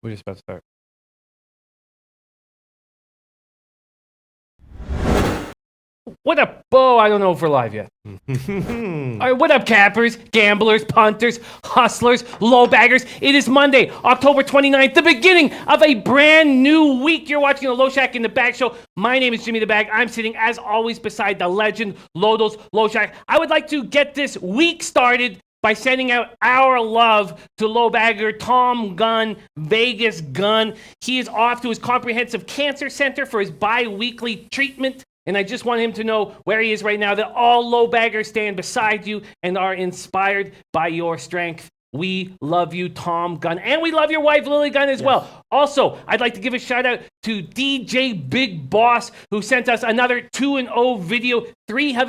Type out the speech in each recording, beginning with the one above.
We're just about to start. What up? Oh, I don't know if we're live yet. All right, what up, cappers, gamblers, punters, hustlers, low baggers? It is Monday, October 29th, the beginning of a brand new week. You're watching the Loshak in the Bag Show. My name is Jimmy the Bag. I'm sitting, as always, beside the legend, Loshak. I would like to get this week started by sending out our love to low bagger Tom Gunn, Vegas Gunn. He is off to his comprehensive cancer center for his bi-weekly treatment. And I just want him to know where he is right now, that all low baggers stand beside you and are inspired by your strength. We love you, Tom Gunn. And we love your wife, Lily Gunn, as well. Also, I'd like to give a shout out to DJ Big Boss, who sent us another 2-0 video. Three of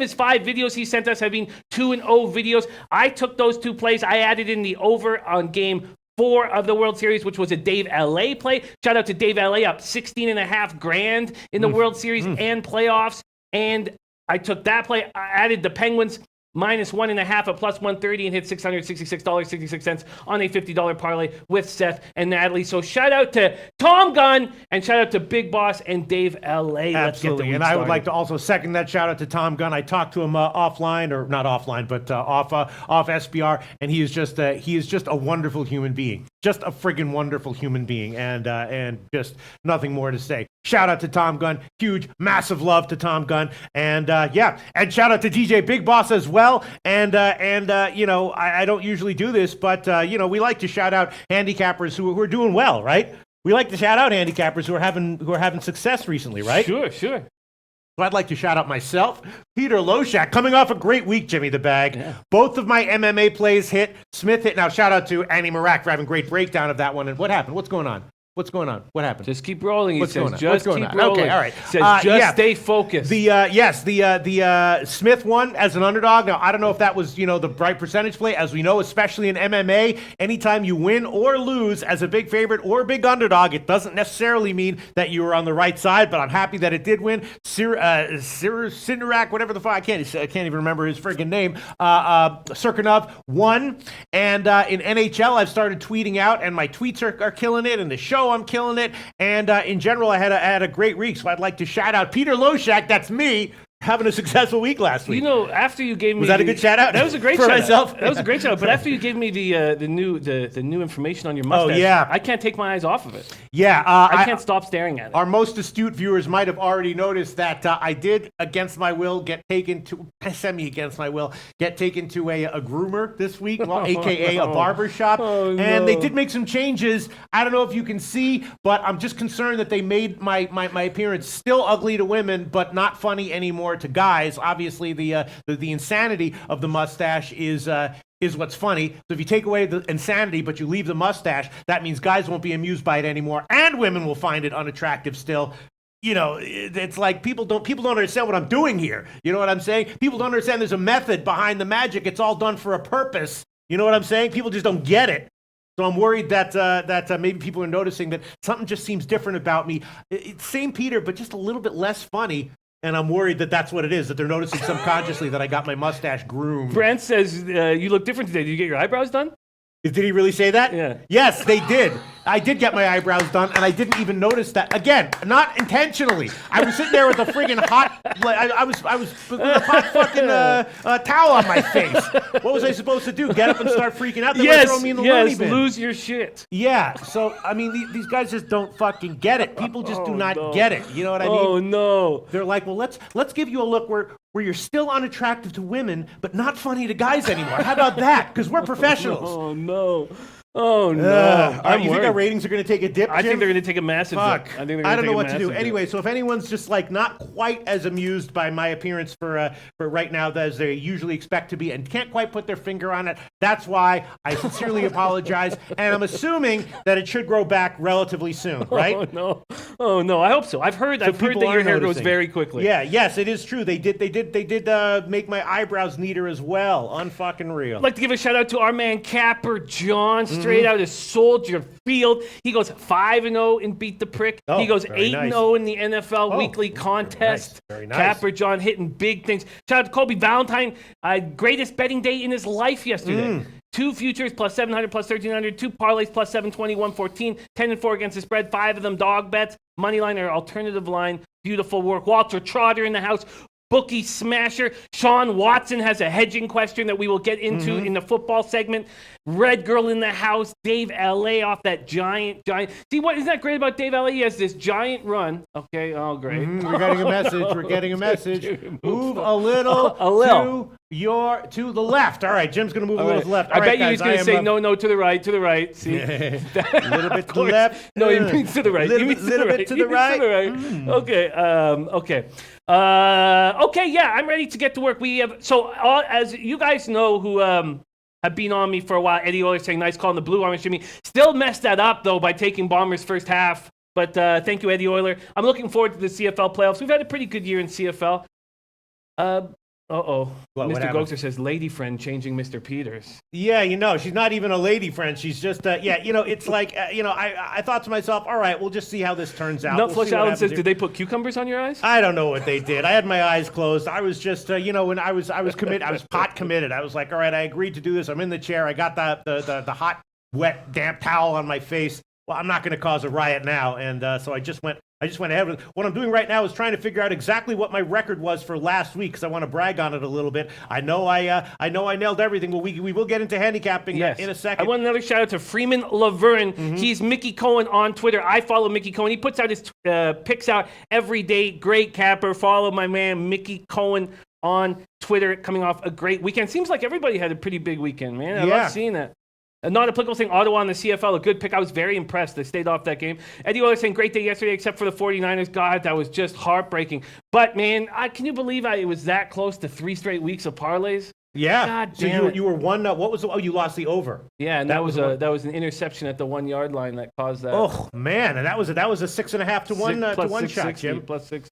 his 5 videos he sent us have been 2-0 videos. I took those 2 plays. I added in the over on game 4 of the World Series, which was a Dave LA play. Shout out to Dave LA, up $16,500 in the World Series and playoffs. And I took that play. I added the Penguins -1.5 at +130 and hit $666.66 on a $50 parlay with Seth and Natalie. So shout out to Tom Gunn and shout out to Big Boss and Dave LA. Absolutely. And I would like to also second that shout out to Tom Gunn. I talked to him offline, or not offline, but off SBR, and he is just a wonderful human being. Just a friggin' wonderful human being, and just nothing more to say. Shout out to Tom Gunn. Huge, massive love to Tom Gunn. And and shout out to DJ Big Boss as well. And you know, I don't usually do this, but you know, we like to shout out handicappers who are doing well, right? We like to shout out handicappers who are having success recently, right? Sure. So I'd like to shout out myself, Peter Loshak, coming off a great week, Jimmy the Bag. Yeah. Both of my MMA plays hit. Smith hit. Now shout out to Annie Marak for having a great breakdown of that one. And what happened? What's going on? What happened? Just keep rolling. He What's says, going on? just keep rolling. Okay, all right. He says, just stay focused. The Smith won as an underdog. Now, I don't know if that was, the right percentage play. As we know, especially in MMA, anytime you win or lose as a big favorite or a big underdog, it doesn't necessarily mean that you were on the right side, but I'm happy that it did win. Sindarak, whatever the fuck, I can't even remember his friggin' name. Serkinov won. And in NHL, I've started tweeting out, and my tweets are killing it, and the show I'm killing it, and in general I had a great week, so I'd like to shout out Peter Loshak, that's me, having a successful week last week. After you gave me... Was that a good shout out? That was a great for shout myself? Out. That was a great shout out. But after you gave me the new information on your mustache, I can't take my eyes off of it. Yeah. I can't stop staring at it. Our most astute viewers might have already noticed that I did, against my will, get taken to a groomer this week, a.k.a. a barber shop. Oh, no. And they did make some changes. I don't know if you can see, but I'm just concerned that they made my appearance still ugly to women, but not funny anymore to guys. Obviously, the insanity of the mustache is what's funny. So if you take away the insanity, but you leave the mustache, that means guys won't be amused by it anymore, and women will find it unattractive still. It's like people don't understand what I'm doing here. You know what I'm saying? People don't understand there's a method behind the magic. It's all done for a purpose. You know what I'm saying? People just don't get it. So I'm worried that maybe people are noticing that something just seems different about me. It's same Peter, but just a little bit less funny. And I'm worried that that's what it is, that they're noticing subconsciously that I got my mustache groomed. Brent says, you look different today. Did you get your eyebrows done? Did he really say that? Yeah. Yes, they did. I did get my eyebrows done, and I didn't even notice that. Again, not intentionally. I was sitting there with a friggin' hot, I was with a hot fucking towel on my face. What was I supposed to do? Get up and start freaking out? They were throwing me in the loony bin. Lose your shit. Yeah. So I mean, these guys just don't fucking get it. People just do not get it. You know what I mean? Oh no. They're like, well, let's give you a look where you're still unattractive to women, but not funny to guys anymore. How about that? Because we're professionals. Oh no. Oh no! You think our ratings are going to take a dip, Jim? I think they're going to take a massive dip. I don't know what to do. Anyway, so if anyone's just like not quite as amused by my appearance for right now as they usually expect to be and can't quite put their finger on it, that's why I sincerely apologize. And I'm assuming that it should grow back relatively soon, right? Oh no! I hope so. I've heard that your hair grows very quickly. Yeah, yes, it is true. They did make my eyebrows neater as well. Unfucking real. I'd like to give a shout out to our man Capper John. Straight out of Soldier Field. He goes 5-0 in Beat the Prick. He goes 8-0 in the NFL weekly contest. Very nice. Capper John hitting big things. Shout out to Kobe Valentine. Greatest betting day in his life yesterday. 2 futures plus 700 plus 1300, 2 parlays plus 720, 114, 10 and 4 against the spread, 5 of them dog bets, money line or alternative line. Beautiful work. Walter Trotter in the house. Bookie smasher. Sean Watson has a hedging question that we will get into in the football segment. Red Girl in the house. Dave L.A. off that giant. See, what isn't that great about Dave L.A.? He has this giant run. Okay, oh, great. We're getting a message. We're getting a message. Move a little to the left. All right, Jim's going to move a little to the left. I bet you he's going to say, no, to the right, to the right. See? A little bit to the left. No, he means to the right. Little bit to the right. Okay, okay, yeah, I'm ready to get to work. We have as you guys know who have been on me for a while, Eddie Oilers saying nice call on the blue armor Jimmy. Still messed that up though by taking Bombers first half. But thank you, Eddie Oiler. I'm looking forward to the CFL playoffs. We've had a pretty good year in CFL. Mr. Goxer says lady friend changing Mr. Peters. Yeah, she's not even a lady friend. She's just, it's like, I thought to myself, all right, we'll just see how this turns out. Nutflush Allen says, did they put cucumbers on your eyes? I don't know what they did. I had my eyes closed. I was just, when I was committed, I was pot committed. I was like, all right, I agreed to do this. I'm in the chair. I got the hot, wet, damp towel on my face. Well, I'm not going to cause a riot now. And so I just went ahead with it. What I'm doing right now is trying to figure out exactly what my record was for last week because I want to brag on it a little bit. I know I nailed everything. Well, we will get into handicapping in a second. I want another shout out to Freeman Laverne. He's Mickey Cohen on Twitter. I follow Mickey Cohen. He puts out his picks out every day. Great capper. Follow my man Mickey Cohen on Twitter. Coming off a great weekend. Seems like everybody had a pretty big weekend, man. I love seeing that. A not-applicable saying Ottawa on the CFL, a good pick. I was very impressed. They stayed off that game. Eddie Oilers saying great day yesterday except for the 49ers. God, that was just heartbreaking. But, man, can you believe it was that close to 3 straight weeks of parlays? Yeah. God so damn you were one. What was? You lost the over. Yeah, and that was an interception at the 1 yard line that caused that. Oh man, and that was a 6.5 to 1 to 1 shot, Jim. Plus 6.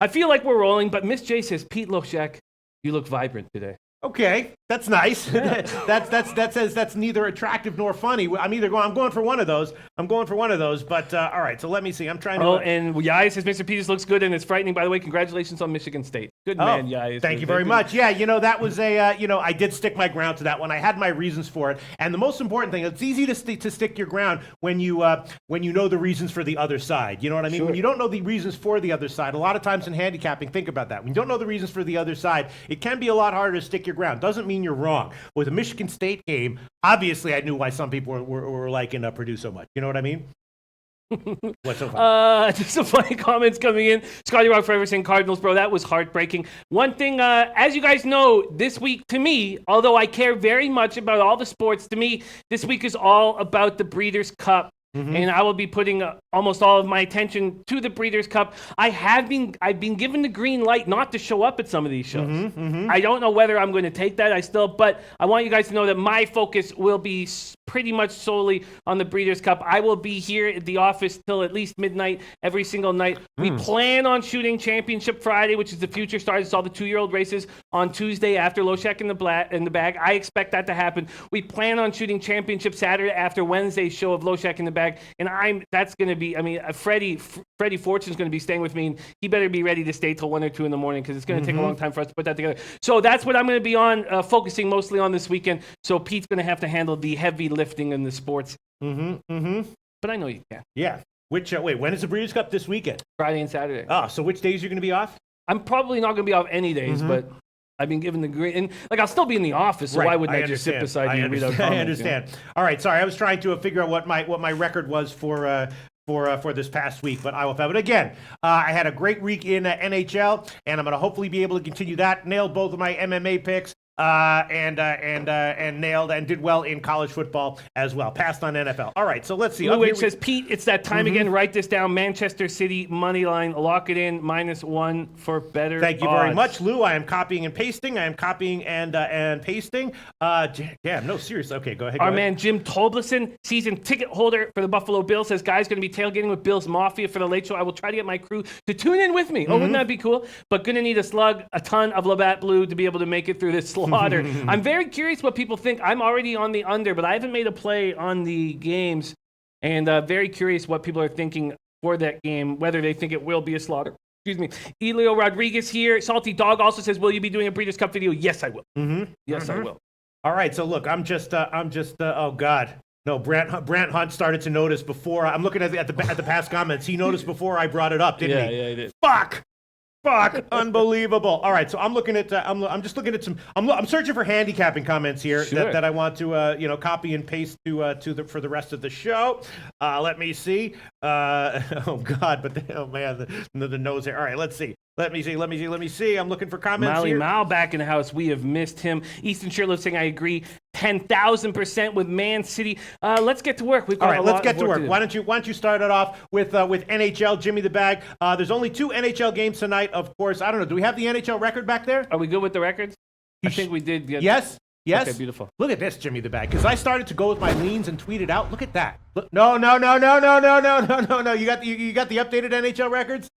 I feel like we're rolling, but Miss J says, Pete Loshak, you look vibrant today. Okay, that's nice. That's neither attractive nor funny. I'm going for one of those. But all right, so let me see. I'm trying to. Oh, and Yai says Mr. Peters looks good and it's frightening. By the way, congratulations on Michigan State. Good man, Yai. Thank you very much. Yeah, that was I did stick my ground to that one. I had my reasons for it, and the most important thing, it's easy to stick your ground when you know the reasons for the other side. You know what I mean? Sure. When you don't know the reasons for the other side, a lot of times in handicapping, think about that. When you don't know the reasons for the other side, it can be a lot harder to stick your ground. Doesn't mean you're wrong. With the Michigan State game, obviously I knew why some people were liking Purdue so much. You know what I mean? What's so funny? Just some funny comments coming in. Scotty Rock Forever saying Cardinals, bro. That was heartbreaking. One thing, as you guys know, this week to me, although I care very much about all the sports, to me, this week is all about the Breeders' Cup. And I will be putting almost all of my attention to the Breeders' Cup. I've been given the green light not to show up at some of these shows. I don't know whether I'm going to take that. But I want you guys to know that my focus will be pretty much solely on the Breeders' Cup. I will be here at the office till at least midnight every single night. We plan on shooting Championship Friday, which is the future stars. It's all the 2-year-old races on Tuesday after Loshak in the bag. I expect that to happen. We plan on shooting Championship Saturday after Wednesday's show of Loshak in the bag. And that's going to be, Freddie Fortune's going to be staying with me, and he better be ready to stay till 1 or 2 in the morning because it's going to take a long time for us to put that together. So that's what I'm going to be on, focusing mostly on this weekend. So Pete's going to have to handle the heavy lifting in the sports. But I know you can. Yeah. When is the Breeders' Cup this weekend? Friday and Saturday. Oh, so which days are you going to be off? I'm probably not going to be off any days, but I've been given the green, and I'll still be in the office, so why wouldn't I just sit beside you and read out comments? I understand. You know? All right, sorry, I was trying to figure out what my record was for this past week, but I will. But again, I had a great week in NHL, and I'm going to hopefully be able to continue that. Nailed both of my MMA picks. And nailed and did well in college football as well. Passed on NFL. All right, so let's see. Blue Witch says, Pete, it's that time again. Write this down. Manchester City money line. Lock it in. -1 for better. Thank you very much, Lou. I am copying and pasting. And pasting. Damn, no, seriously. Okay, go ahead. Our man Jim Tobleson, season ticket holder for the Buffalo Bills, says, guys, going to be tailgating with Bills Mafia for the late show. I will try to get my crew to tune in with me. Oh, wouldn't that be cool? But going to need a ton of Labatt Blue to be able to make it through this slaughter. I'm very curious what people think. I'm already on the under, but I haven't made a play on the games, and very curious what people are thinking for that game, whether they think it will be a slaughter. Excuse me. Elio Rodriguez here. Salty Dog also says, will you be doing a Breeders' Cup video? Yes, I will. Yes, I will. All right, so look, I'm just. Oh God. No, Brant Hunt started to notice before. I'm looking at the past comments. He noticed before I brought it up, didn't he? Yeah, he did. Fuck, unbelievable. All right, so I'm looking at. I'm just looking at some. I'm searching for handicapping comments here Sure. that I want to copy and paste for the rest of the show. Let me see. Oh God, but oh man, the nose here. All right, let's see. Let me see. I'm looking for comments Mally here. Mal back in the house. We have missed him. Easton Shirtliff saying, I agree 10,000% with Man City. Let's get to work. We've got All right, a let's lot get of to work. do. Why don't you start it off with NHL, Jimmy the Bag? There's only 2 NHL games tonight, of course. I don't know. Do we have the NHL record back there? Are we good with the records? I think we did. Get... Yes. Yes. Okay, beautiful. Look at this, Jimmy the Bag, because I started to go with my leans and tweet it out. Look at that. Look, no. You got the updated NHL records?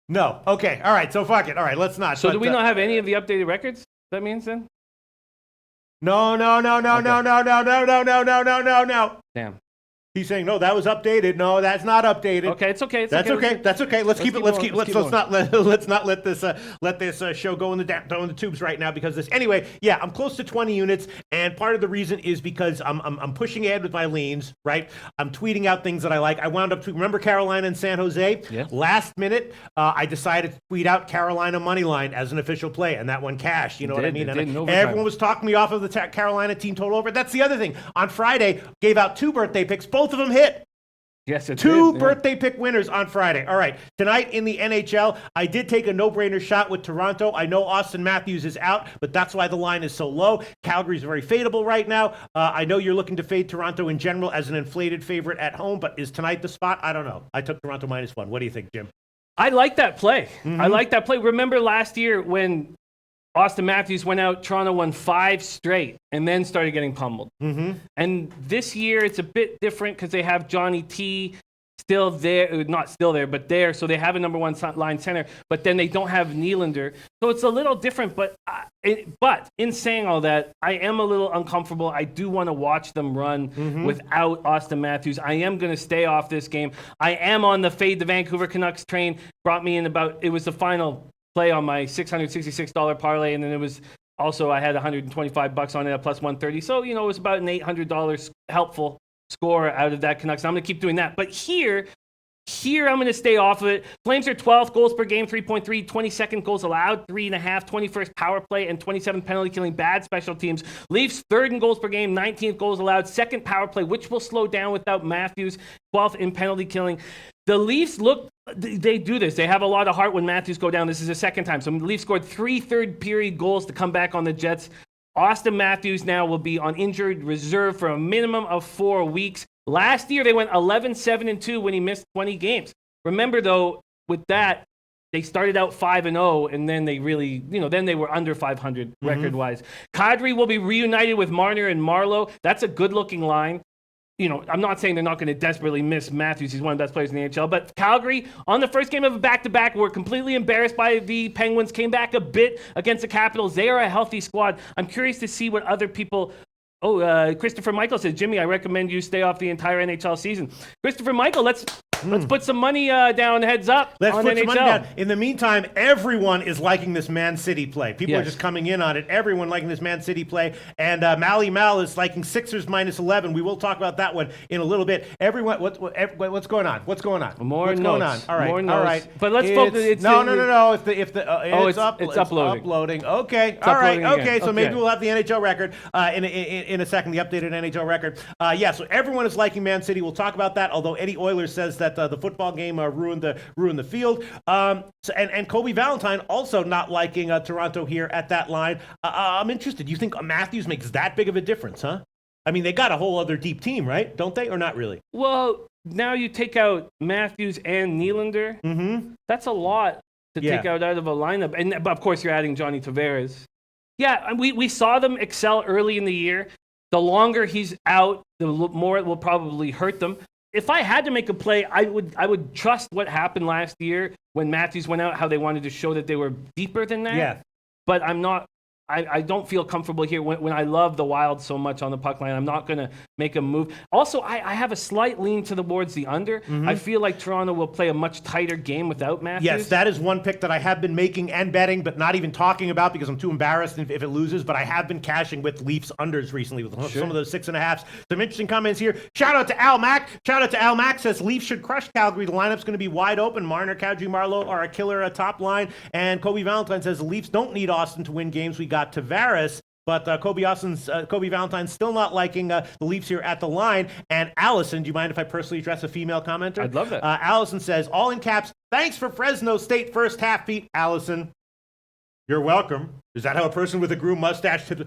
No. Okay. All right. So fuck it. All right. Let's not. So do we not have any of the updated records? That means then? No. Damn. He's saying no. That was updated. No, that's not updated. Okay, it's okay. That's okay. That's okay. Let's keep it. Let's not let this show go in the tubes right now because this. Anyway, yeah, I'm close to 20 units, and part of the reason is because I'm pushing ahead with my leans. Right, I'm tweeting out things that I like. I wound up remember Carolina and San Jose. Yeah. Last minute, I decided to tweet out Carolina money line as an official play, and that one cashed. You know what I mean? And everyone was talking me off of the Carolina team total over. That's the other thing. On Friday, gave out 2 birthday picks. Both of them hit. Yes, it Two did, birthday pick winners on Friday. All right. Tonight in the NHL, I did take a no-brainer shot with Toronto. I know Austin Matthews is out, but that's why the line is so low. Calgary's very fadeable right now. I know you're looking to fade Toronto in general as an inflated favorite at home, but is tonight the spot? I don't know. I took Toronto -1. What do you think, Jim? I like that play. Mm-hmm. I like that play. Remember last year when Austin Matthews went out, Toronto won 5 straight and then started getting pummeled. Mm-hmm. And this year it's a bit different because they have Johnny T still there, not still there, but there. So they have a number 1 line center, but then they don't have Nylander. So it's a little different. But in saying all that, I am a little uncomfortable. I do want to watch them run without Austin Matthews. I am going to stay off this game. I am on the fade the Vancouver Canucks train. Brought me in it was the final play on my $666 parlay, and then it was also I had $125 on it at plus 130. So it was about an $800 helpful score out of that Canucks. I'm going to keep doing that. But here I'm going to stay off of it. Flames are 12th goals per game, 3.3, 22nd goals allowed, 3.5, 21st power play, and 27th penalty killing, bad special teams. Leafs 3rd in goals per game, 19th goals allowed, 2nd power play, which will slow down without Matthews, 12th in penalty killing. The Leafs they do this. They have a lot of heart when Matthews go down. This is the second time. So the Leafs scored 3 third-period goals to come back on the Jets. Austin Matthews now will be on injured reserve for a minimum of 4 weeks. Last year, they went 11-7-2 when he missed 20 games. Remember, though, with that, they started out 5-0, and then they really, then they were under 500 record-wise. Kadri will be reunited with Marner and Marleau. That's a good-looking line. I'm not saying they're not going to desperately miss Matthews. He's one of the best players in the NHL. But Calgary, on the first game of a back-to-back, were completely embarrassed by the Penguins, came back a bit against the Capitals. They are a healthy squad. I'm curious to see what other people... Christopher Michael says, Jimmy, I recommend you stay off the entire NHL season. Christopher Michael, let's put some money down, heads up. Let's on put NHL. some money down. In the meantime, everyone is liking this Man City play. People are just coming in on it. Everyone liking this Man City play. And Mally Mal is liking Sixers -11. We will talk about that one in a little bit. Everyone, what's going on? What's going on? More going on? notes. All right. More all notes. right. But let's focus. No. It's uploading. uploading. Okay. It's all right. uploading Okay. again. So maybe we'll have the NHL record in a second. The updated NHL record. So everyone is liking Man City. We'll talk about that. Although Eddie Oilers says that the football game ruined the field. And Kobe Valentine also not liking Toronto here at that line. I'm interested. You think Matthews makes that big of a difference, huh? I mean, they got a whole other deep team, right? Don't they? Or not really? Well, now you take out Matthews and Nylander. Mm-hmm. That's a lot to take out of a lineup. But of course, you're adding Johnny Tavares. Yeah, we saw them excel early in the year. The longer he's out, the more it will probably hurt them. If I had to make a play, I would trust what happened last year when Matthews went out, how they wanted to show that they were deeper than that. Yeah. But I'm not I don't feel comfortable here when I love the Wild so much on the puck line. I'm not going to make a move. Also, I have a slight lean towards the under. I feel like Toronto will play a much tighter game without Matthews. Yes, that is one pick that I have been making and betting, but not even talking about because I'm too embarrassed if it loses. But I have been cashing with Leafs unders recently with some of those 6.5s. Some interesting comments here. Shout out to Al Mack. Says Leafs should crush Calgary. The lineup's going to be wide open. Marner, Kadri, Marleau are a killer top line. And Kobe Valentine says the Leafs don't need Austin to win games. We got Tavares. But Kobe Valentine's still not liking the Leafs here at the line. And Allison, do you mind if I personally address a female commenter? I'd love that. Allison says, all in caps, thanks for Fresno State first half, Pete. Allison, you're welcome. Is that how a person with a groomed mustache tips?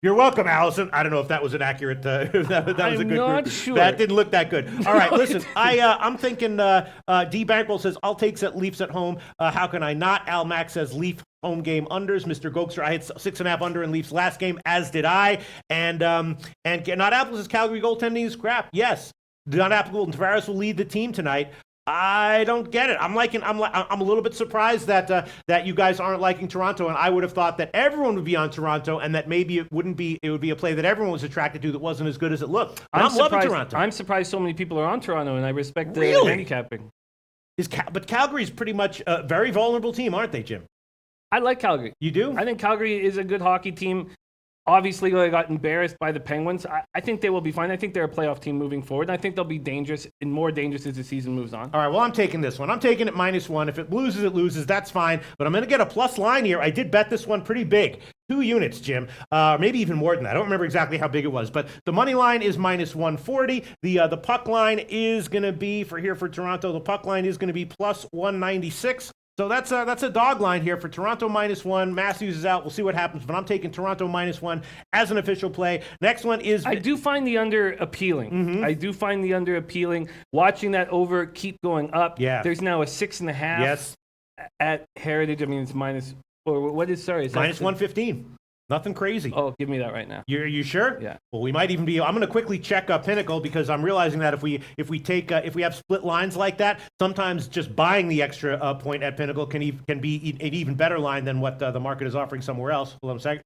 You're welcome, Allison. I don't know if that was an accurate. That was a good. I'm not sure. That didn't look that good. All right, listen. I'm thinking. D Bankroll says I'll take Leafs at home. How can I not? Al Mack says Leaf home game unders. Mr. Gokster, I had 6.5 under in Leafs last game, as did I. And not Apples says Calgary goaltending is crap. Yes, not Apple and Tavares will lead the team tonight. I don't get it. I'm a little bit surprised that you guys aren't liking Toronto, and I would have thought that everyone would be on Toronto, and that maybe it would be a play that everyone was attracted to that wasn't as good as it looked. I'm loving Toronto. I'm surprised so many people are on Toronto, and I respect the handicapping. But Calgary's pretty much a very vulnerable team, aren't they, Jim? I like Calgary. You do? I think Calgary is a good hockey team. Obviously, they got embarrassed by the Penguins. I think they will be fine. I think they're a playoff team moving forward. And I think they'll be dangerous and more dangerous as the season moves on. All right, well, I'm taking this one. I'm taking it -1. If it loses, that's fine. But I'm going to get a plus line here. I did bet this one pretty big. 2 units, Jim. Maybe even more than that. I don't remember exactly how big it was. But the money line is -140. The puck line is going to be, for Toronto, the puck line is going to be plus 196. So that's a dog line here for Toronto -1. Matthews is out. We'll see what happens, but I'm taking Toronto -1 as an official play. Next one is... I do find the under appealing. I do find the under appealing. Watching that over keep going up. Yeah. There's now a 6.5 at Heritage. I mean, it's minus... Or what is, sorry? -115. Nothing crazy. Oh, give me that right now. You sure? Yeah. Well, we might even be. I'm going to quickly check Pinnacle because I'm realizing that if we have split lines like that, sometimes just buying the extra point at Pinnacle can be an even better line than what the market is offering somewhere else. Hold on a second.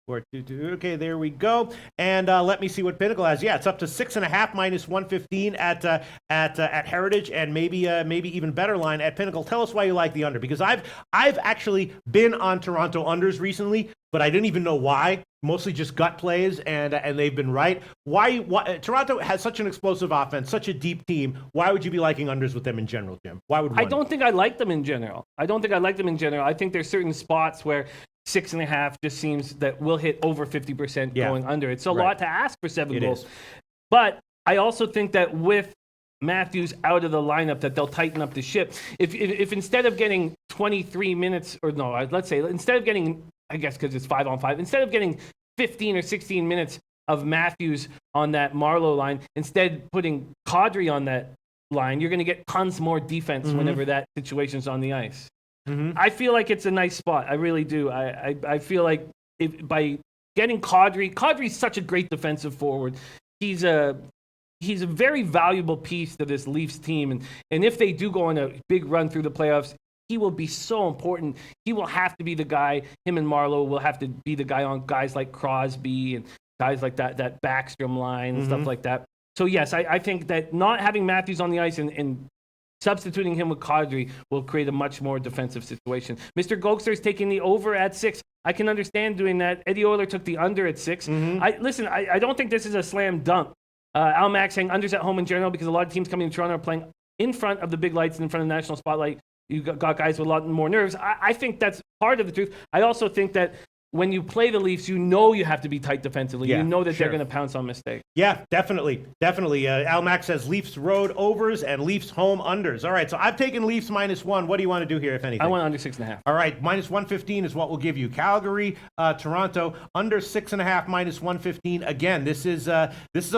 422. Okay, there we go. And let me see what Pinnacle has. Yeah, it's up to 6.5 -115 at Heritage, and maybe even better line at Pinnacle. Tell us why you like the under, because I've actually been on Toronto unders recently, but I didn't even know why. Mostly just gut plays, and they've been right. Why Toronto has such an explosive offense, such a deep team? Why would you be liking unders with them in general, Jim? Why would one? I don't think I like them in general. I think there's certain spots where 6.5 just seems that we'll hit over 50% going under. It's a lot to ask for 7 goals. But I also think that with Matthews out of the lineup, that they'll tighten up the ship. If instead of getting 23 minutes, or no, let's say instead of getting, I guess because it's 5-on-5, instead of getting 15 or 16 minutes of Matthews on that Marleau line, instead putting Kadri on that line, you're going to get tons more defense whenever that situation's on the ice. I feel like it's a nice spot. I really do. I feel like by getting Kadri's such a great defensive forward. He's a very valuable piece to this Leafs team. And if they do go on a big run through the playoffs, he will be so important. He will have to be the guy. Him and Marleau will have to be the guy on guys like Crosby and guys like that Backstrom line and stuff like that. So, yes, I think that not having Matthews on the ice and substituting him with Kadri will create a much more defensive situation. Mr. Gokster is taking the over at 6. I can understand doing that. Eddie Euler took the under at 6. I don't think this is a slam dunk. Al Mack saying unders at home in general because a lot of teams coming to Toronto are playing in front of the big lights and in front of the national spotlight. You got guys with a lot more nerves. I think that's part of the truth. I also think that when you play the Leafs, you know you have to be tight defensively. You know that they're going to pounce on mistakes. Yeah, definitely. Al Mack says Leafs road overs and Leafs home unders. All right, so I've taken Leafs -1. What do you want to do here, if anything? I want under 6.5. All right, -115 is what we'll give you. Calgary, Toronto, under 6.5, -115. Again, this is a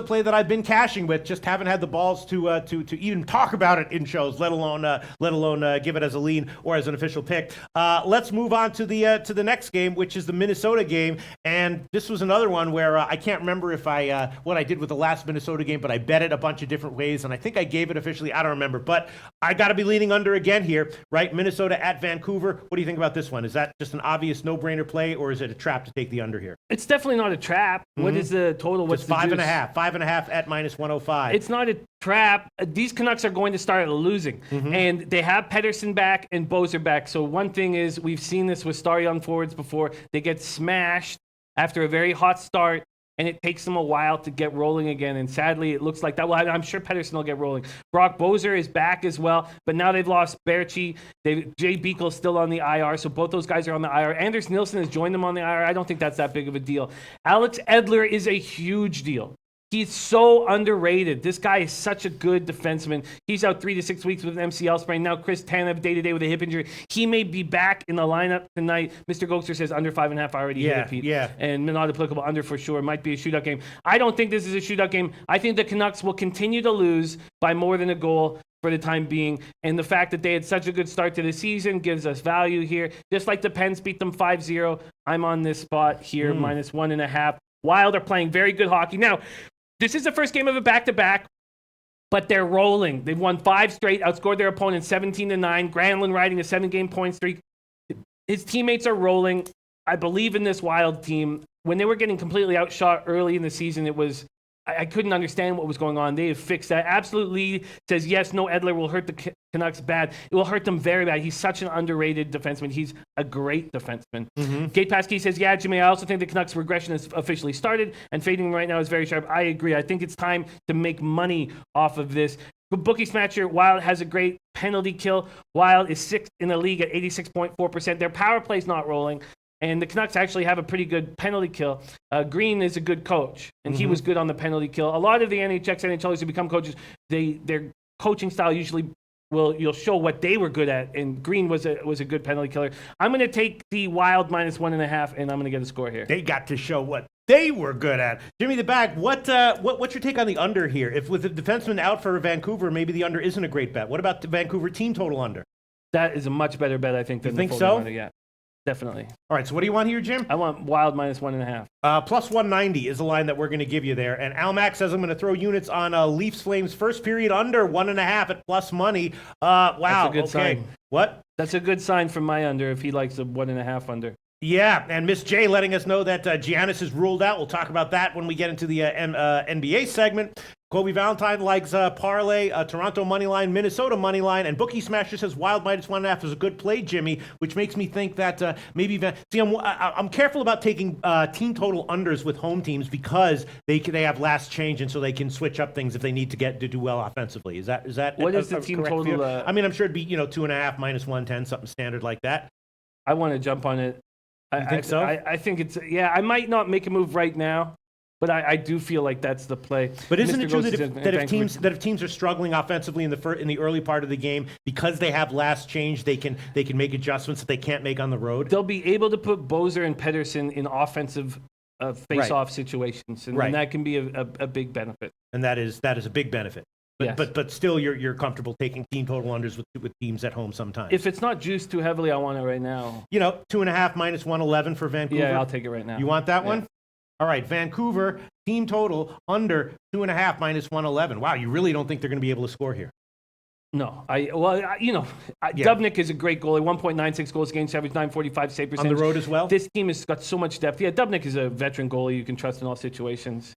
play that I've been cashing with. Just haven't had the balls to even talk about it in shows, let alone give it as a lean or as an official pick. Let's move on to the next game, which is the Minnesota game, and this was another one where I can't remember if what I did with the last Minnesota game, but I bet it a bunch of different ways, and I think I gave it officially. I don't remember, but I got to be leaning under again here, right? Minnesota at Vancouver. What do you think about this one? Is that just an obvious no-brainer play, or is it a trap to take the under here? It's definitely not a trap. What is the total? What's Just the 5.5. 5.5 at -105. It's not a trap. These Canucks are going to start losing. And they have Pettersson back and Bozer back. So one thing is, we've seen this with star young forwards before. They get smashed after a very hot start, and it takes them a while to get rolling again. And sadly, it looks like that will happen. I'm sure Pettersson will get rolling. Brock Bozer is back as well, but now they've lost Berchi. Jay Beakel's still on the IR, so both those guys are on the IR. Anders Nilsson has joined them on the IR. I don't think that's that big of a deal. Alex Edler is a huge deal. He's so underrated. This guy is such a good defenseman. He's out 3 to 6 weeks with an MCL sprain. Now Chris Tanev day-to-day with a hip injury. He may be back in the lineup tonight. Mr. Gokster says under 5.5 already hit it, Pete. Yeah. And not applicable under for sure. Might be a shootout game. I don't think this is a shootout game. I think the Canucks will continue to lose by more than a goal for the time being. And the fact that they had such a good start to the season gives us value here. Just like the Pens beat them 5-0, I'm on this spot here, -1.5. Wild are playing very good hockey. Now, this is the first game of a back-to-back, but they're rolling. They've won 5 straight, outscored their opponent 17-9. Granlund riding a 7-game point streak. His teammates are rolling. I believe in this Wild team. When they were getting completely outshot early in the season, I couldn't understand what was going on. They have fixed that. Absolutely says, yes, no, Edler will hurt the Canucks bad. It will hurt them very bad. He's such an underrated defenseman. He's a great defenseman. Gate Paskey says, yeah, Jimmy, I also think the Canucks' regression has officially started, and fading right now is very sharp. I agree. I think it's time to make money off of this. Bookie Smatcher, Wild has a great penalty kill. Wild is 6th in the league at 86.4%. Their power play's not rolling. And the Canucks actually have a pretty good penalty kill. Green is a good coach, and he was good on the penalty kill. A lot of the NHLers who become coaches, their coaching style usually you'll show what they were good at, and Green was a good penalty killer. I'm going to take the Wild -1.5, and I'm going to get a score here. They got to show what they were good at. Jimmy the Bag, what's your take on the under here? If with the defenseman out for Vancouver, maybe the under isn't a great bet. What about the Vancouver team total under? That is a much better bet, I think, than think the so? under. Yeah. Definitely. All right, so what do you want here, Jim? I want Wild -1.5. Plus 190 is the line that we're going to give you there. And Al Mac says I'm going to throw units on Leafs Flames first period under 1.5 at plus money. Wow. That's a good sign. What? That's a good sign for my under if he likes a 1.5 under. Yeah, and Miss J letting us know that Giannis is ruled out. We'll talk about that when we get into the NBA segment. Kobe Valentine likes parlay, Toronto money line, Minnesota money line, and Bookie Smasher says Wild -1.5 is a good play, Jimmy, which makes me think that maybe I'm careful about taking team total unders with home teams because they have last change, and so they can switch up things if they need to do well offensively. Is that what is the team total? I mean, I'm sure it'd be 2.5 -110, something standard like that. I want to jump on it. You think so? I think it's I might not make a move right now, but I do feel like that's the play. But isn't it true that if teams are struggling offensively in the early part of the game because they have last change, they can make adjustments that they can't make on the road? They'll be able to put Bozer and Pettersson in offensive face-off situations, and that can be a big benefit. And that is a big benefit. Yes. But still, you're comfortable taking team total unders with teams at home sometimes. If it's not juiced too heavily, I want it right now. 2.5 -111 for Vancouver. Yeah, I'll take it right now. You want that one? All right, Vancouver team total under 2.5 -111. Wow, you really don't think they're going to be able to score here? No, Dubnyk is a great goalie. 1.96 goals against average, 945 save percentage. On the road as well? This team has got so much depth. Yeah, Dubnyk is a veteran goalie you can trust in all situations.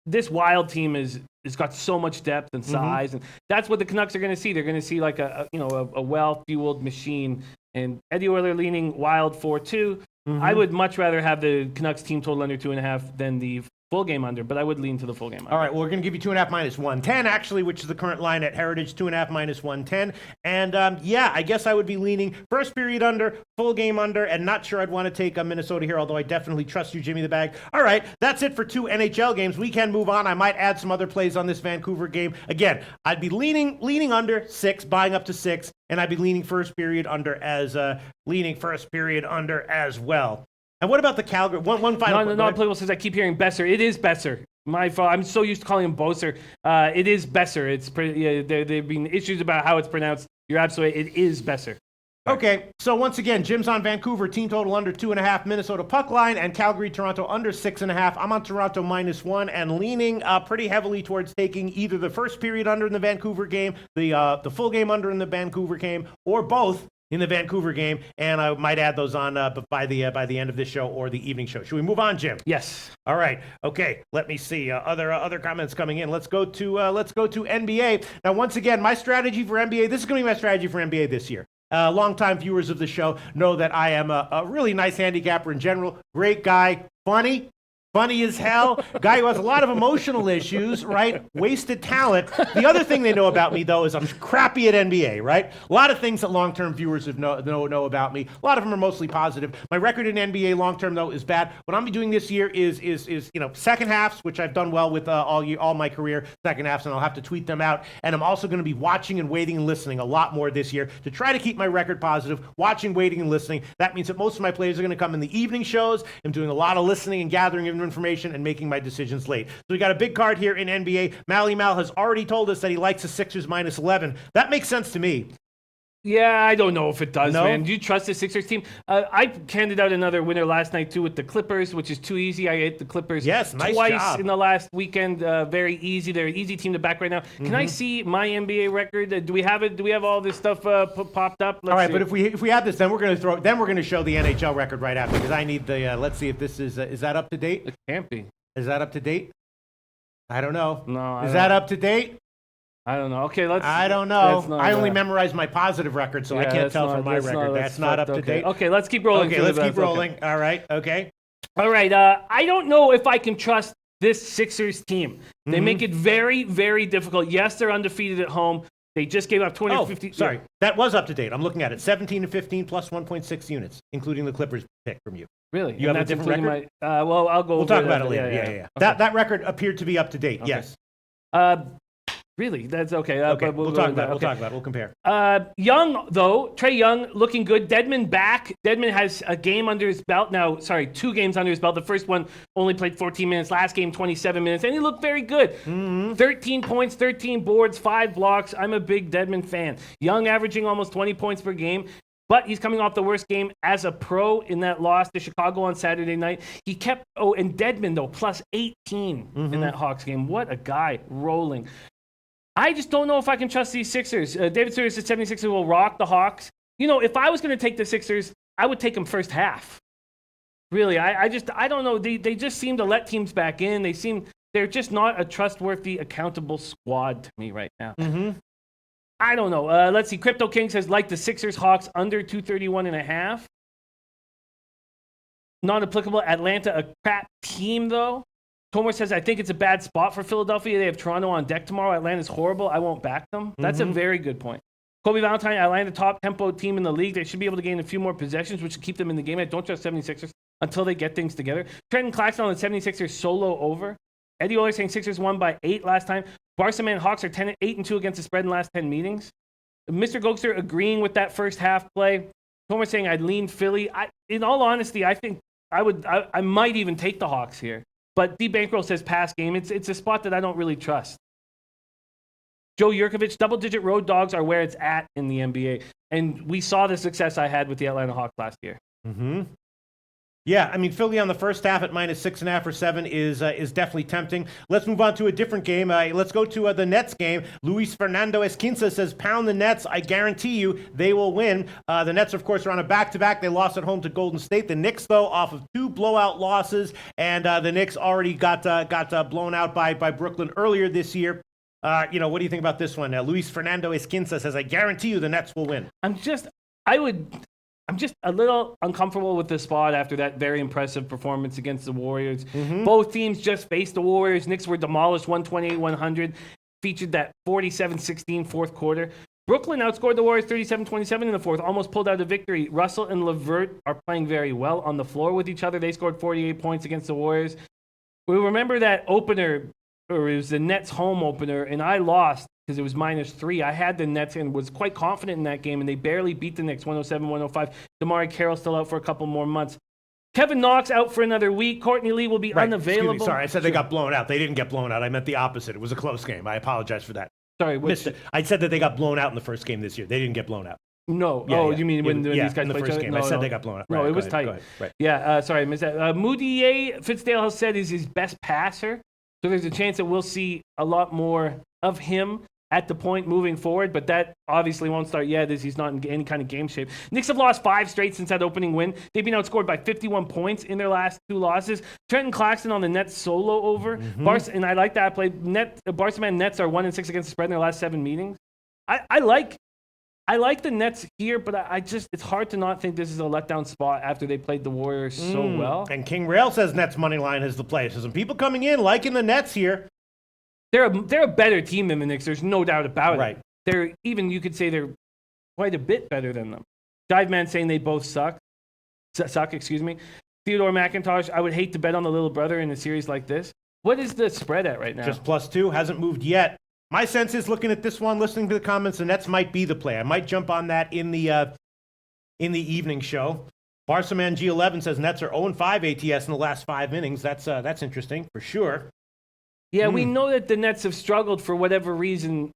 This Wild team has got so much depth and size, and that's what the Canucks are going to see. They're going to see like a well-fueled machine. And Eddie Oiler leaning Wild 4-2. I would much rather have the Canucks team total under 2.5 than the full game under, but I would lean to the full game under. All right, well, we're going to give you 2.5 -110, actually, which is the current line at Heritage, 2.5 -110. And I guess I would be leaning first period under, full game under, and not sure I'd want to take Minnesota here, although I definitely trust you, Jimmy the Bag. All right, that's it for 2 NHL games. We can move on. I might add some other plays on this Vancouver game. Again, I'd be leaning under 6, buying up to 6, and I'd be leaning first period under as well. And what about the Calgary? One final. Non-playable says I keep hearing Besser. It is Besser. My fault. I'm so used to calling him Boser. It is Besser. It's pretty. There've been issues about how it's pronounced. You're absolutely. It is Besser. Okay, so once again, Jim's on Vancouver, team total under 2.5, Minnesota puck line, and Calgary, Toronto under 6.5. I'm on Toronto -1 and leaning pretty heavily towards taking either the first period under in the Vancouver game, the full game under in the Vancouver game, or both in the Vancouver game. And I might add those on by the end of this show or the evening show. Should we move on, Jim? Yes. All right. Okay. Let me see other comments coming in. Let's go to NBA. Now, once again, my strategy for NBA. This is going to be my strategy for NBA this year. Longtime viewers of the show know that I am a really nice handicapper in general. Great guy, funny as hell. Guy who has a lot of emotional issues, right? Wasted talent. The other thing they know about me, though, is I'm crappy at NBA, right? A lot of things that long-term viewers know about me. A lot of them are mostly positive. My record in NBA long-term, though, is bad. What I'm doing this year is second halves, which I've done well with all my career second halves, and I'll have to tweet them out. And I'm also going to be watching and waiting and listening a lot more this year to try to keep my record positive. Watching, waiting, and listening. That means that most of my plays are going to come in the evening shows. I'm doing a lot of listening and gathering information and making my decisions late. So we got a big card here in NBA. Mally Mal has already told us that he likes the Sixers -11. That makes sense to me. Yeah, I don't know if it does, No? man. Do you trust the Sixers team? I handed out another winner last night, too, with the Clippers, which is too easy. I hit the Clippers Yes, nice twice job. in the last weekend. Very easy. They're an easy team to back right now. Can I see my NBA record? Do we have it? Do we have all this stuff popped up? All right, but if we have this, then we're going to show the NHL record right after, because I need the. Let's see if this is that up to date. It can't be. Is that up to date? I don't know. No. Is that up to date? I don't know. Okay, let's. I don't know. not, I only memorize my positive record, so I can't tell from my record. That's not up to date. Okay, let's keep rolling. Okay, let's keep rolling. All right. Okay. All right. I don't know if I can trust this Sixers team. They make it very, very difficult. Yes, they're undefeated at home. They just gave up 20 Oh, 50. sorry. That was up to date. I'm looking at it. 17-15 plus 1.6 units, incling the Clippers pick from you. Really? You have a different record? Well, I'll go. We'll over talk about it later. Yeah. Okay. That record appeared to be up to date. Okay. Yes. Really? That's okay. Okay. But We'll talk about it. We'll talk about it. We'll compare. Young, though, Trae Young looking good. Dedmon back. Dedmon has a game under his belt now. Sorry, 2 games under his belt. The first one only played 14 minutes. Last game, 27 minutes. And he looked very good. 13 points, 13 boards, 5 blocks. I'm a big Dedmon fan. Young averaging almost 20 points per game. But he's coming off the worst game as a pro in that loss to Chicago on Saturday night. He kept, and Dedmon, though, plus 18 in that Hawks game. What a guy rolling. I just don't know if I can trust these Sixers. David Stewart said 76ers will rock the Hawks. You know, if I was going to take the Sixers, I would take them first half. Really, I don't know. They just seem to let teams back in. They're just not a trustworthy, accountable squad to me right now. I don't know. Let's see. Crypto King says like the Sixers Hawks under 231.5. Not applicable. Atlanta, a crap team though. Tomor says, I think it's a bad spot for Philadelphia. They have Toronto on deck tomorrow. Atlanta's horrible. I won't back them. That's a very good point. Kobe Valentine, Atlanta, top tempo team in the league. They should be able to gain a few more possessions, which should keep them in the game. I don't trust 76ers until they get things together. Trenton Claxton on the 76ers solo over. Eddie Oler saying Sixers won by 8 last time. Barca Man Hawks are 8-2 against the spread in the last 10 meetings. Mr. Gokster agreeing with that first half play. Tomer saying I'd lean Philly. In all honesty, I think I might even take the Hawks here. But D. Bankroll says pass game. It's a spot that I don't really trust. Joe Yurkovich, double-digit road dogs are where it's at in the NBA. And we saw the success I had with the Atlanta Hawks last year. Yeah, I mean, Philly on the first half at -6.5 or 7 is definitely tempting. Let's move on to a different game. Let's go to the Nets game. Luis Fernando Esquinza says, pound the Nets. I guarantee you they will win. The Nets, of course, are on a back-to-back. They lost at home to Golden State. The Knicks, though, off of 2 blowout losses. And the Knicks already got blown out by Brooklyn earlier this year. What do you think about this one? Luis Fernando Esquinza says, I guarantee you the Nets will win. I'm just a little uncomfortable with the spot after that very impressive performance against the Warriors. Both teams just faced the Warriors. Knicks were demolished 128-100. Featured that 47-16 fourth quarter. Brooklyn outscored the Warriors 37-27 in the fourth, almost pulled out a victory. Russell and LeVert are playing very well on the floor with each other. They scored 48 points against the Warriors. We remember that opener, or it was the Nets home opener, and I lost because it was -3. I had the Nets and was quite confident in that game, and they barely beat the Knicks 107-105. Damari Carroll still out for a couple more months. Kevin Knox out for another week. Courtney Lee will be unavailable. Excuse me, sorry, I said they got blown out. They didn't get blown out. I meant the opposite. It was a close game. I apologize for that. Sorry, I said that they got blown out in the first game this year. They didn't get blown out. No. Yeah, oh, yeah. you mean when these guys in the played first each other? game? I said they got blown up. No, Right, it go was ahead, tight. go ahead. Right. Yeah, sorry, I missed that. Moutier, Fitzdale has said, is his best passer. So there's a chance that we'll see a lot more of him at the point moving forward, but that obviously won't start yet as he's not in any kind of game shape. Knicks have lost 5 straight since that opening win. They've been outscored by 51 points in their last 2 losses. Trenton Claxton on the Nets solo over. And I like that play. Barca Man Nets are 1-6 against the spread in their last 7 meetings. I like the Nets here, but it's hard to not think this is a letdown spot after they played the Warriors so well. And King Rail says Nets money line is the play. So some people coming in liking the Nets here. They're a better team than the Knicks. There's no doubt about Right. it. You could say they're quite a bit better than them. Dive Man saying they both suck. Excuse me. Theodore McIntosh, I would hate to bet on the little brother in a series like this. What is the spread at right now? Just +2, hasn't moved yet. My sense is, looking at this one, listening to the comments, the Nets might be the play. I might jump on that in the evening show. Barcaman G11 says Nets are 0-5 ATS in the last 5 innings. That's interesting for sure. Yeah, we know that the Nets have struggled for whatever reason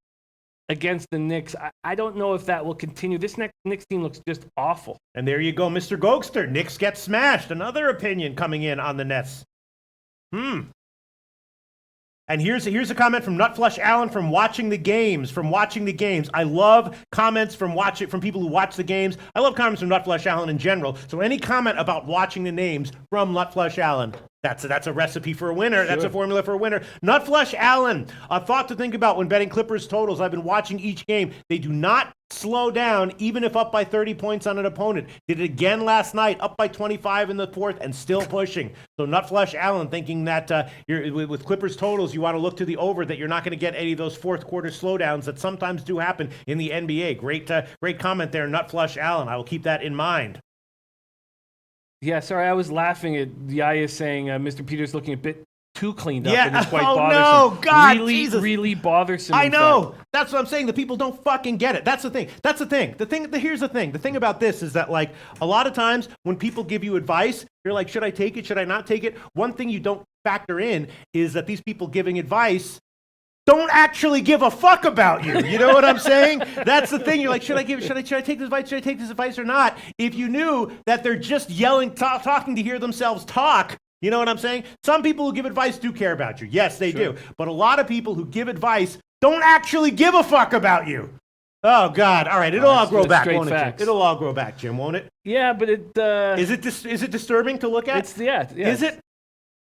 against the Knicks. I don't know if that will continue. This Knicks team looks just awful. And there you go, Mr. Gokster. Knicks get smashed. Another opinion coming in on the Nets. And here's a comment from Nutflush Allen from watching the games. I love comments from people who watch the games. I love comments from Nutflush Allen in general. So any comment about watching the names from Nutflush Allen, that's a recipe for a winner. Sure. That's a formula for a winner. Nutflush Allen, a thought to think about when betting Clippers totals. I've been watching each game. They do not slow down even if up by 30 points on an opponent. Did it again last night, up by 25 in the fourth and still pushing. So Nutflush Allen thinking that with Clippers totals, you want to look to the over, that you're not going to get any of those fourth quarter slowdowns that sometimes do happen in the NBA. Great comment there, Nutflush Allen. I will keep that in mind. Yeah, sorry, I was laughing at Yaya saying Mr. Peters looking a bit too cleaned up, yeah. and it's quite bothersome. No, God, really, Jesus. really bothersome. I know. That's what I'm saying. The people don't fucking get it. That's the thing. Here's the thing. The thing about this is that, like, a lot of times when people give you advice, you're like, should I take it? Should I not take it? One thing you don't factor in is that these people giving advice don't actually give a fuck about you. You know what I'm saying? That's the thing. You're like, should I take this advice? Should I take this advice or not? If you knew that they're just yelling, talking to hear themselves talk, you know what I'm saying? Some people who give advice do care about you. Yes, they do. But a lot of people who give advice don't actually give a fuck about you. Oh, God. All right. It'll all grow back, won't it, Jim? It'll all grow back, Jim, won't it? Yeah, but it... Is it disturbing to look at? Yeah. Is it?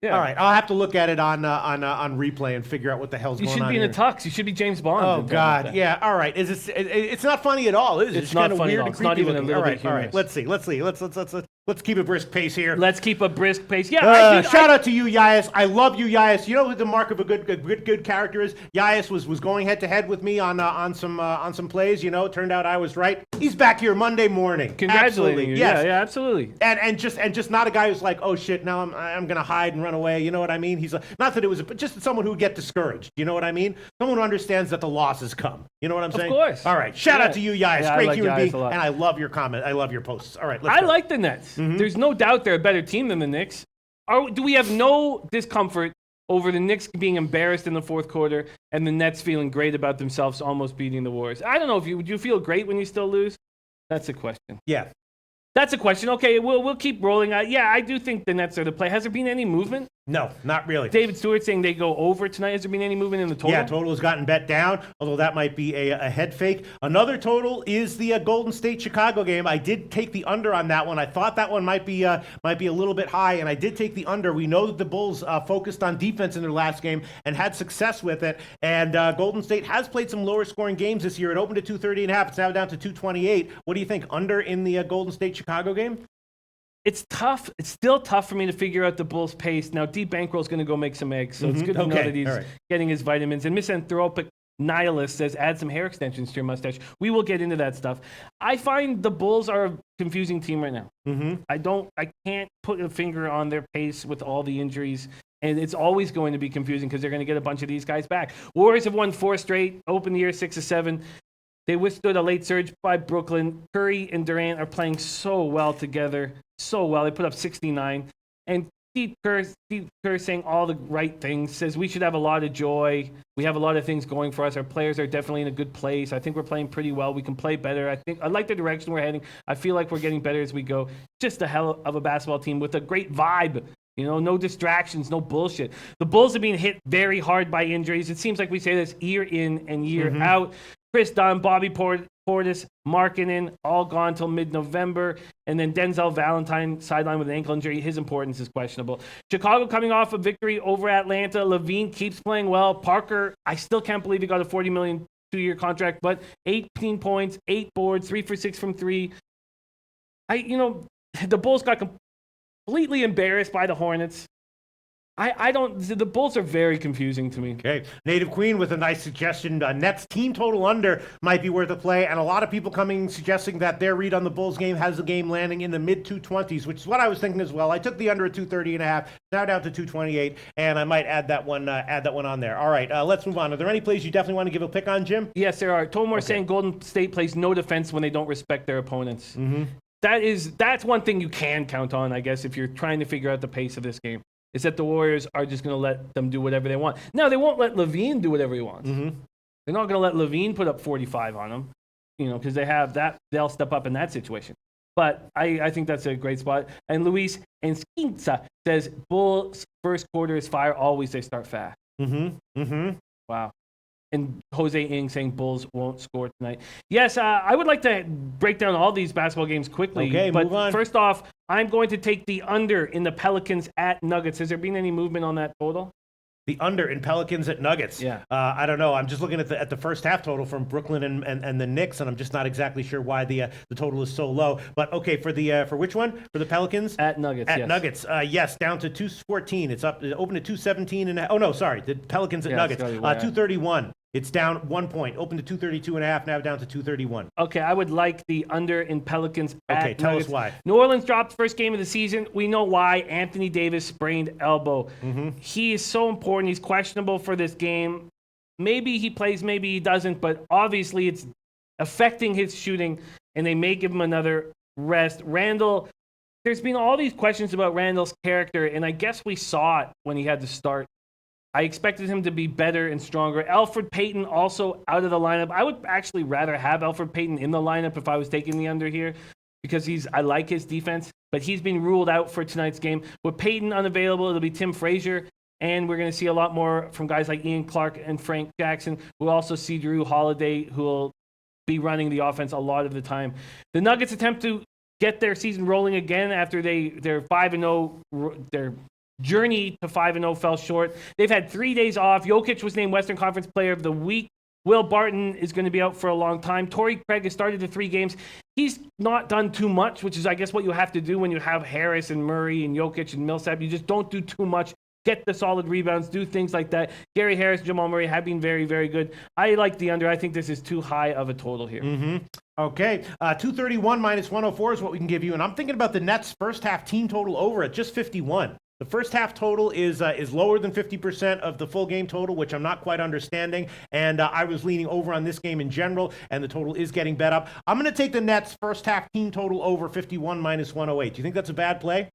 Yeah. All right, I'll have to look at it on replay and figure out what the hell's going on. You should be in a tux. You should be James Bond. Oh God, yeah. All right, it's not funny at all, is it? It's not funny at all. It's not even a little bit humorous. Let's see. Let's keep a brisk pace here. Let's keep a brisk pace. Yeah. Shout out to you, Yas. I love you, Yas. You know what the mark of a good character is? Yas was going head to head with me on some plays. You know, it turned out I was right. He's back here Monday morning. Congratulating you. Yes. Yeah, absolutely. And just not a guy who's like, oh shit, now I'm gonna hide and run away. You know what I mean? He's not that it was, but just someone who would get discouraged. You know what I mean? Someone who understands that the losses come. You know what I'm saying? Of course. All right. Shout out to you, Yas. Yeah, Great like human being, and I love your comment. I love your posts. All right. I like the Nets. Mm-hmm. There's no doubt they're a better team than the Knicks. Do we have no discomfort over the Knicks being embarrassed in the fourth quarter and the Nets feeling great about themselves almost beating the Warriors? I don't know would you feel great when you still lose? That's a question. Yeah. That's a question. Okay, we'll keep rolling. I do think the Nets are the play. Has there been any movement? No, not really. David Stewart saying they go over tonight. Has there been any movement in the total? Yeah, total has gotten bet down, although that might be a head fake. Another total is the Golden State-Chicago game. I did take the under on that one. I thought that one might be a little bit high, and I did take the under. We know that the Bulls focused on defense in their last game and had success with it, and Golden State has played some lower-scoring games this year. It opened at 230.5. It's now down to 228. What do you think, under in the Golden State-Chicago game? It's tough. It's still tough for me to figure out the Bulls' pace. Now, Deep Bankroll's going to go make some eggs, so it's good to know that he's getting his vitamins. And Misanthropic Nihilist says, add some hair extensions to your mustache. We will get into that stuff. I find the Bulls are a confusing team right now. Mm-hmm. I can't put a finger on their pace with all the injuries. And it's always going to be confusing because they're going to get a bunch of these guys back. Warriors have won 4 straight, opened the year 6-7. They withstood a late surge by Brooklyn. Curry and Durant are playing so well together. So well. They put up 69. And Steve Kerr saying all the right things, says we should have a lot of joy. We have a lot of things going for us. Our players are definitely in a good place. I think we're playing pretty well. We can play better. I like the direction we're heading. I feel like we're getting better as we go. Just a hell of a basketball team with a great vibe. No distractions, no bullshit. The Bulls are being hit very hard by injuries. It seems like we say this year in and year out. Chris Dunn, Bobby Portis, Markkanen, all gone till mid-November. And then Denzel Valentine, sidelined with an ankle injury. His importance is questionable. Chicago coming off a victory over Atlanta. Levine keeps playing well. Parker, I still can't believe he got a $40 million two-year contract, but 18 points, 8 boards, 3 for 6 from 3. The Bulls got completely embarrassed by the Hornets. The Bulls are very confusing to me. Okay. Native Queen with a nice suggestion. Nets team total under might be worth a play. And a lot of people suggesting that their read on the Bulls game has the game landing in the mid 220s, which is what I was thinking as well. I took the under at 230.5, now down to 228, and I might add that one on there. All right, let's move on. Are there any plays you definitely want to give a pick on, Jim? Yes, there are. Tomor saying Golden State plays no defense when they don't respect their opponents. That's one thing you can count on, I guess, if you're trying to figure out the pace of this game. Is that the Warriors are just going to let them do whatever they want. Now, they won't let Levine do whatever he wants. They're not going to let Levine put up 45 on them, because they have that. They'll step up in that situation. But I think that's a great spot. And Luis Ensquinza says, Bulls first quarter is fire. Always they start fast. Wow. And Jose Ng saying Bulls won't score tonight. Yes, I would like to break down all these basketball games quickly. Okay, but move on. First off, I'm going to take the under in the Pelicans at Nuggets. Has there been any movement on that total? The under in Pelicans at Nuggets. Yeah. I don't know. I'm just looking at the first half total from Brooklyn and the Knicks, and I'm just not exactly sure why the total is so low. But okay, for which one? For the Pelicans? At Nuggets. At yes. Nuggets, yes, down to 214. It's up, open to 217 and oh no, sorry, the Pelicans at Nuggets, 231. It's down 1 point, open to 232.5, now down to 231. Okay, I would like the under in Pelicans at Okay, tell Nuggets. us why. New Orleans dropped first game of the season. We know why. Anthony Davis sprained elbow. He is so important. He's questionable for this game. Maybe he plays, maybe he doesn't, but obviously it's affecting his shooting, and they may give him another rest. Randall, there's been all these questions about Randall's character, and I guess we saw it when he had to start. I expected him to be better and stronger. Elfrid Payton also out of the lineup. I would actually rather have Elfrid Payton in the lineup if I was taking the under here, because I like his defense, but he's been ruled out for tonight's game. With Payton unavailable, it'll be Tim Frazier, and we're going to see a lot more from guys like Ian Clark and Frank Jackson. We'll also see Drew Holiday, who will be running the offense a lot of the time. The Nuggets attempt to get their season rolling again after they're 5-0. Their journey to 5-0 fell short. They've had 3 days off. Jokic was named Western Conference Player of the Week. Will Barton is going to be out for a long time. Torrey Craig has started the 3 games. He's not done too much, which is, I guess, what you have to do when you have Harris and Murray and Jokic and Millsap. You just don't do too much. Get the solid rebounds, do things like that. Gary Harris, Jamal Murray have been very, very good. I like the under. I think this is too high of a total here. Okay, 231 minus 104 is what we can give you. And I'm thinking about the Nets' first half team total over at just 51. The first half total is lower than 50% of the full game total, which I'm not quite understanding. And I was leaning over on this game in general, and the total is getting bet up. I'm going to take the Nets' first half team total over 51 minus 108. Do you think that's a bad play?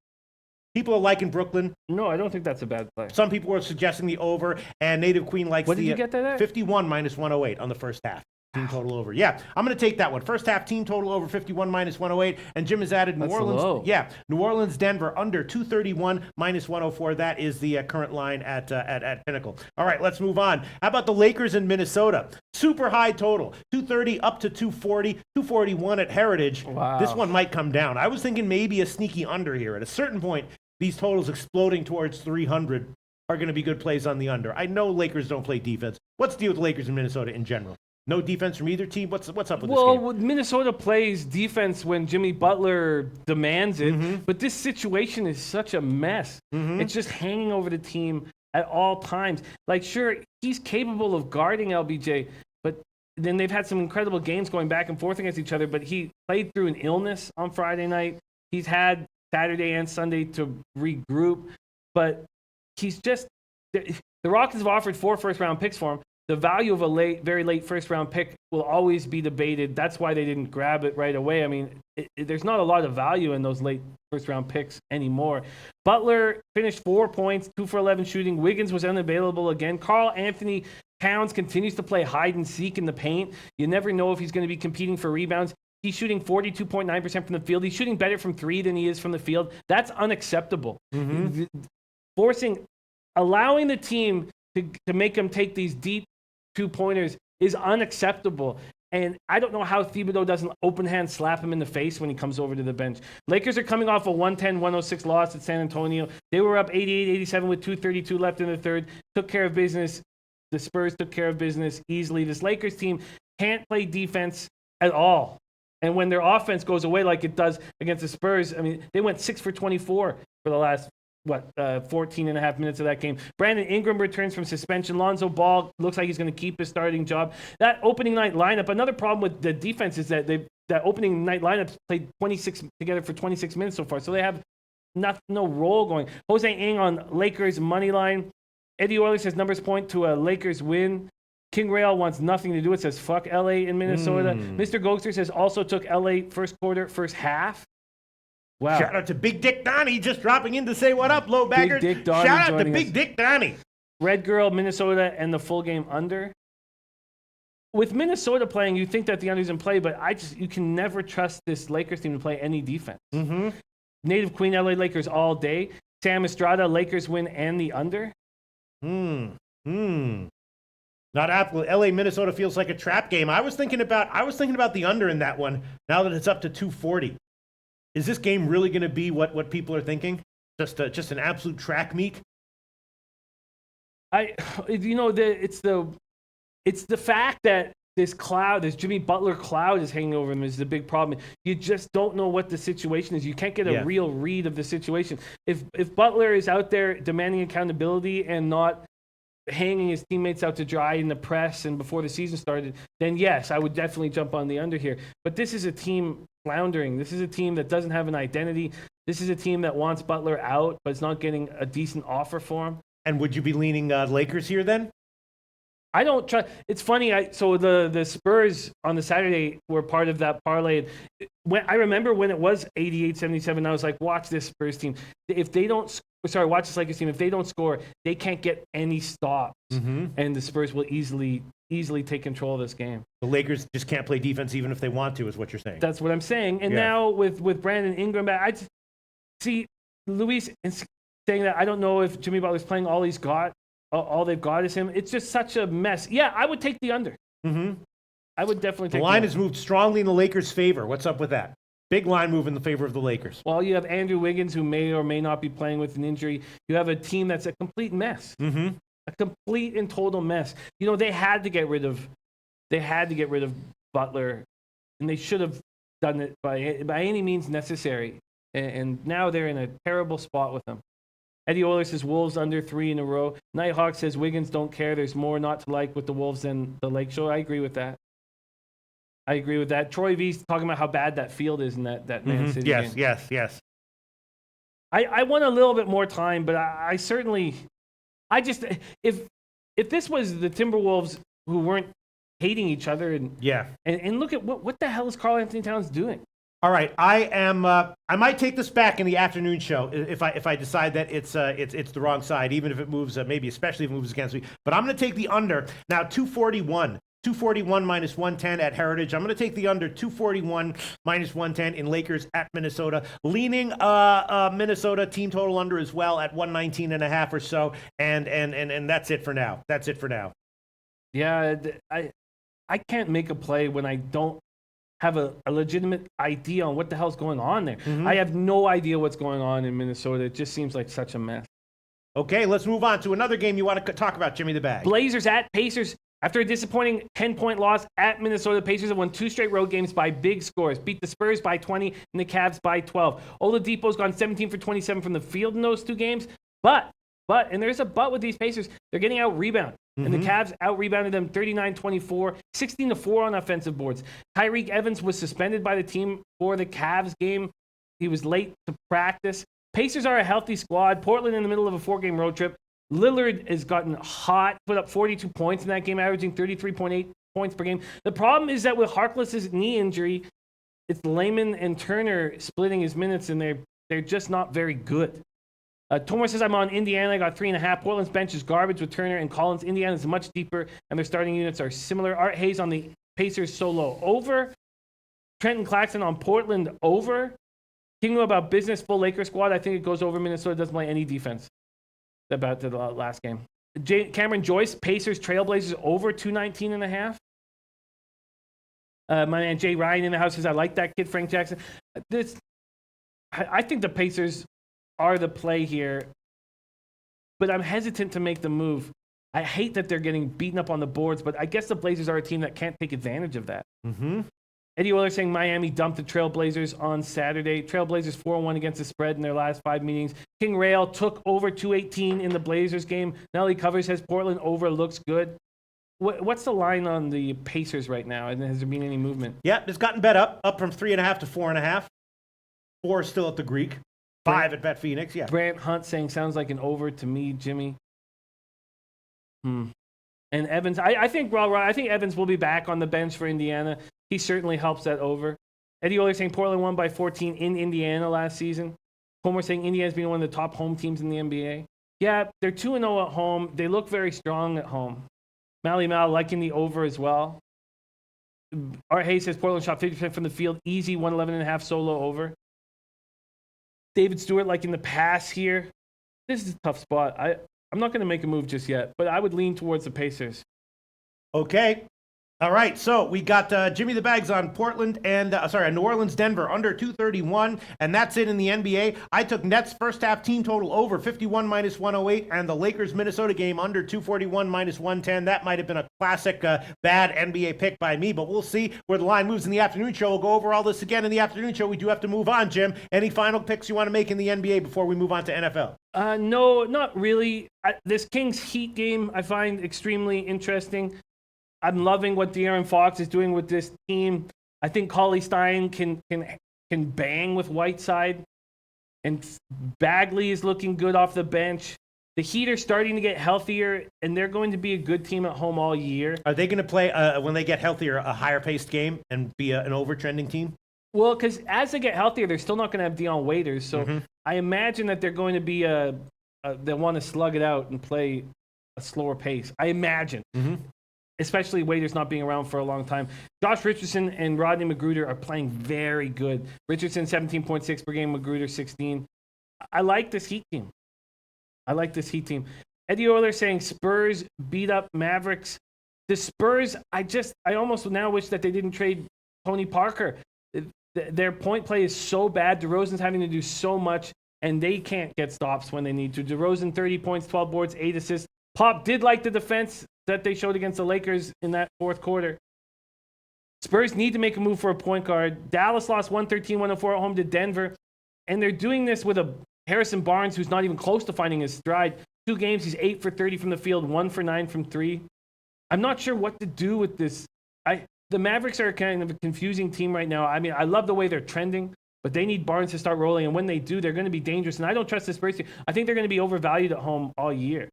People are liking Brooklyn. No, I don't think that's a bad play. Some people are suggesting the over, and Native Queen likes What did you get that at? 51 minus 108 on the first half. Team total over. Yeah, I'm going to take that one. First half team total over 51 minus 108. And Jim has added New Orleans. Low. Yeah, New Orleans, Denver under 231 minus 104. That is the current line at Pinnacle. All right, let's move on. How about the Lakers in Minnesota? Super high total, 230 up to 240, 241 at Heritage. Wow. This one might come down. I was thinking maybe a sneaky under here. At a certain point, these totals exploding towards 300 are going to be good plays on the under. I know Lakers don't play defense. What's the deal with the Lakers in Minnesota in general? No defense from either team? What's up with this game? Well, Minnesota plays defense when Jimmy Butler demands it, but this situation is such a mess. It's just hanging over the team at all times. Like, sure, he's capable of guarding LBJ, but then they've had some incredible games going back and forth against each other, but he played through an illness on Friday night. He's had Saturday and Sunday to regroup, but he's just – the Rockets have offered 4 first-round picks for him. the value of a very late first-round pick will always be debated. That's why they didn't grab it right away. I mean, there's not a lot of value in those late first-round picks anymore. Butler finished 4 points, 2 for 11 shooting. Wiggins was unavailable again. Karl Anthony Towns continues to play hide and seek in the paint. You never know if he's going to be competing for rebounds. He's shooting 42.9% from the field. He's shooting better from three than he is from the field. That's unacceptable. Allowing the team to make him take these deep two-pointers is unacceptable. And I don't know how Thibodeau doesn't open hand slap him in the face when he comes over to the bench. Lakers are coming off a 110-106 loss at San Antonio. They were up 88-87 with 2:32 left in the third. Took care of business. The Spurs took care of business easily. This Lakers team can't play defense at all. And when their offense goes away like it does against the Spurs, I mean, they went 6 for 24 for the last 14 and a half minutes of that game. Brandon Ingram returns from suspension. Lonzo Ball looks like he's going to keep his starting job. That opening night lineup, another problem with the defense is that that opening night lineup played 26 together for 26 minutes so far. So they have no role going. Jose Ng on Lakers money line. Eddie Oilers says numbers point to a Lakers win. King Rail wants nothing to do with it. Says fuck LA in Minnesota. Mr. Gokster says also took LA first quarter, first half. Wow. Shout out to Big Dick Donnie just dropping in to say what up, low baggers. Big Dick Donnie Shout out to joining Big us. Dick Donnie. Red Girl, Minnesota, and the full game under. With Minnesota playing, you think that the under's in play, but you can never trust this Lakers team to play any defense. Native Queen, LA Lakers all day. Sam Estrada, Lakers win and the under. Not Apple. LA, Minnesota feels like a trap game. I was thinking about the under in that one. Now that it's up to 240, is this game really going to be what people are thinking? Just an absolute track meet. It's the fact that this Jimmy Butler cloud is hanging over them is the big problem. You just don't know what the situation is. You can't get a real read of the situation. If Butler is out there demanding accountability and not hanging his teammates out to dry in the press and before the season started, then yes, I would definitely jump on the under here. But this is a team floundering. This is a team that doesn't have an identity. This is a team that wants Butler out, but it's not getting a decent offer for him. And would you be leaning Lakers here then? I don't try. It's funny. So the Spurs on the Saturday were part of that parlay. I remember when it was 88-77, I was like, watch this Spurs team. If they don't, watch this Lakers team. If they don't score, they can't get any stops, and the Spurs will easily take control of this game. The Lakers just can't play defense even if they want to, is what you're saying. That's what I'm saying. And now with Brandon Ingram back, I see Luis saying that I don't know if Jimmy Butler's playing all he's got. All they've got is him. It's just such a mess. Yeah, I would take the under. I would definitely take the line under. has moved strongly in the Lakers' favor. What's up with that? Big line move in the favor of the Lakers. Well, you have Andrew Wiggins, who may or may not be playing with an injury. You have a team that's a complete mess. A complete and total mess. They had to get rid of Butler, and they should have done it by any means necessary. And now they're in a terrible spot with them. Eddie Oilers says Wolves under 3 in a row. Nighthawk says Wiggins don't care. There's more not to like with the Wolves than the Lake Show. I agree with that. Troy V's talking about how bad that field is in that Man City game. Yes. I want a little bit more time, but I certainly, if this was the Timberwolves who weren't hating each other and look at what the hell is Karl Anthony Towns doing? All right, I might take this back in the afternoon show if I decide that it's the wrong side, even if it moves, maybe especially if it moves against me. But I'm going to take the under now. 241 minus 110 at Heritage. I'm going to take the under 241 minus 110 in Lakers at Minnesota. Leaning Minnesota team total under as well at 119.5 or so. And that's it for now. Yeah, I can't make a play when I don't have a legitimate idea on what the hell's going on there. I have no idea what's going on in Minnesota. It just seems like such a mess. Okay, let's move on to another game you want to talk about, Jimmy the Bag. Blazers at Pacers. After a disappointing 10-point loss at Minnesota, Pacers have won 2 straight road games by big scores. Beat the Spurs by 20 and the Cavs by 12. Oladipo's gone 17 for 27 from the field in those 2 games. But, and there's a but with these Pacers, they're getting out-rebounded. And the Cavs out-rebounded them 39-24, 16-4 on offensive boards. Tyreek Evans was suspended by the team for the Cavs game. He was late to practice. Pacers are a healthy squad. Portland in the middle of a 4-game road trip. Lillard has gotten hot, put up 42 points in that game, averaging 33.8 points per game. The problem is that with Harkless's knee injury, it's Layman and Turner splitting his minutes, and they're just not very good. Tomer says, I'm on Indiana. I got 3.5. Portland's bench is garbage with Turner and Collins. Indiana is much deeper, and their starting units are similar. Art Hayes on the Pacers solo over. Trenton Claxton on Portland over. Thinking about business full Lakers squad, I think it goes over. Minnesota doesn't play any defense about the last game. Cameron Joyce, Pacers Trailblazers over 219.5. My man Jay Ryan in the house says, I like that kid, Frank Jackson. I think the Pacers are the play here, but I'm hesitant to make the move. I hate that they're getting beaten up on the boards, but I guess the Blazers are a team that can't take advantage of that. Mm-hmm. Eddie Oiler saying Miami dumped the Trailblazers on Saturday. Trailblazers 4-1 against the spread in their last 5 meetings. King Rail took over 218 in the Blazers game. Nelly Covers says Portland over looks good. What's the line on the Pacers right now? And has there been any movement? Yeah, it's gotten bet up from 3.5 to 4.5. 4 is still at the Greek. 5 at Bet Phoenix. Yeah. Brant Hunt saying sounds like an over to me, Jimmy. And Evans, I think Evans will be back on the bench for Indiana. He certainly helps that over. Eddie Oiler saying Portland won by 14 in Indiana last season. Homer saying Indiana's been one of the top home teams in the NBA. Yeah, they're 2-0 at home. They look very strong at home. Mally Mal liking the over as well. Art Hayes says Portland shot 50% from the field. Easy 111.5 solo over. David Stewart liking the pass here. This is a tough spot. I'm not going to make a move just yet, but I would lean towards the Pacers. Okay. All right, so we got Jimmy the Bags on Portland and New Orleans, Denver under 231, and that's it in the NBA. I took Nets first half team total over 51 minus 108, and the Lakers Minnesota game under 241 minus 110. That might have been a classic bad NBA pick by me, but we'll see where the line moves in the afternoon show. We'll go over all this again in the afternoon show. We do have to move on, Jim. Any final picks you want to make in the NBA before we move on to NFL? No, not really. This Kings Heat game I find extremely interesting. I'm loving what De'Aaron Fox is doing with this team. I think Cauley Stein can bang with Whiteside. And Bagley is looking good off the bench. The Heat are starting to get healthier, and they're going to be a good team at home all year. Are they going to play, when they get healthier, a higher-paced game and be an over-trending team? Well, because as they get healthier, they're still not going to have Dion Waiters. So I imagine that they're going to be they want to slug it out and play a slower pace. I imagine. Especially Waiters not being around for a long time. Josh Richardson and Rodney Magruder are playing very good. Richardson 17.6 per game, Magruder 16. I like this Heat team. Eddie Oiler saying Spurs beat up Mavericks. The Spurs, I almost now wish that they didn't trade Tony Parker. Their point play is so bad. DeRozan's having to do so much, and they can't get stops when they need to. DeRozan 30 points, 12 boards, 8 assists. Pop did like the defense that they showed against the Lakers in that fourth quarter. Spurs need to make a move for a point guard. Dallas lost 113-104 at home to Denver, and they're doing this with a Harrison Barnes who's not even close to finding his stride. 2 games, he's 8 for 30 from the field, 1 for 9 from 3. I'm not sure what to do with this. The Mavericks are kind of a confusing team right now. I mean, I love the way they're trending, but they need Barnes to start rolling, and when they do, they're going to be dangerous, and I don't trust the Spurs team. I think they're going to be overvalued at home all year.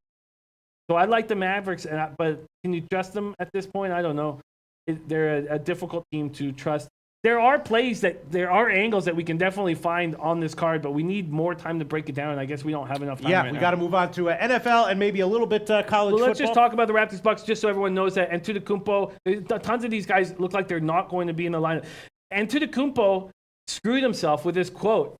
So I like the Mavericks, but can you trust them at this point? I don't know. They're a difficult team to trust. There are angles that we can definitely find on this card, but we need more time to break it down, and I guess we don't have enough time right now. We got to move on to NFL and maybe a little bit college football. Let's just talk about the Raptors Bucks just so everyone knows that. Antetokounmpo, tons of these guys look like they're not going to be in the lineup. Antetokounmpo screwed himself with this quote.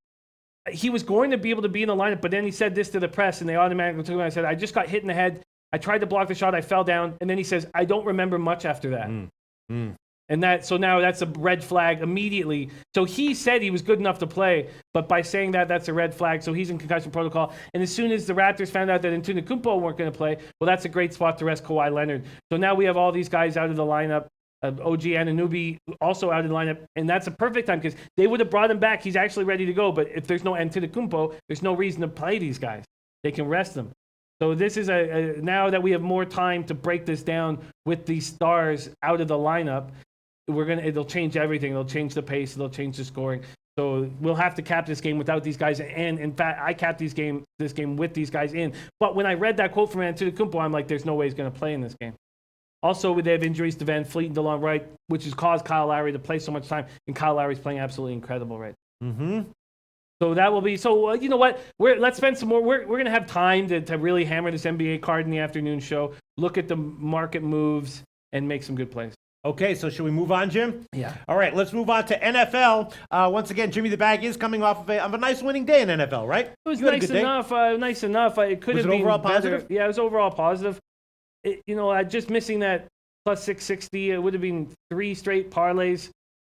He was going to be able to be in the lineup, but then he said this to the press, and they automatically took him out and said, I just got hit in the head. I tried to block the shot. I fell down. And then he says, I don't remember much after that. And so now that's a red flag immediately. So he said he was good enough to play, but by saying that, that's a red flag. So he's in concussion protocol. And as soon as the Raptors found out that Antetokounmpo weren't going to play, well, that's a great spot to rest Kawhi Leonard. So now we have all these guys out of the lineup. OG Anunoby also out of the lineup. And that's a perfect time because they would have brought him back. He's actually ready to go. But if there's no Antetokounmpo, there's no reason to play these guys. They can rest them. So this is now that we have more time to break this down with these stars out of the lineup, it'll change everything. It'll change the pace. It'll change the scoring. So we'll have to cap this game without these guys. And in fact, I capped this game with these guys in. But when I read that quote from Antetokounmpo, I'm like, there's no way he's going to play in this game. Also, they have injuries to Van Fleet and DeLon Wright, which has caused Kyle Lowry to play so much time. And Kyle Lowry's playing absolutely incredible right now. Mm-hmm. So that will be, you know what? Let's spend some more. We're going to have time to really hammer this NBA card in the afternoon show, look at the market moves, and make some good plays. Okay, so should we move on, Jim? Yeah. All right, let's move on to NFL. Once again, Jimmy the Bag is coming off of a nice winning day in NFL, right? It was nice enough. Nice enough. It could have been overall better. positive? Yeah, it was overall positive. Just missing that plus 660. It would have been 3 straight parlays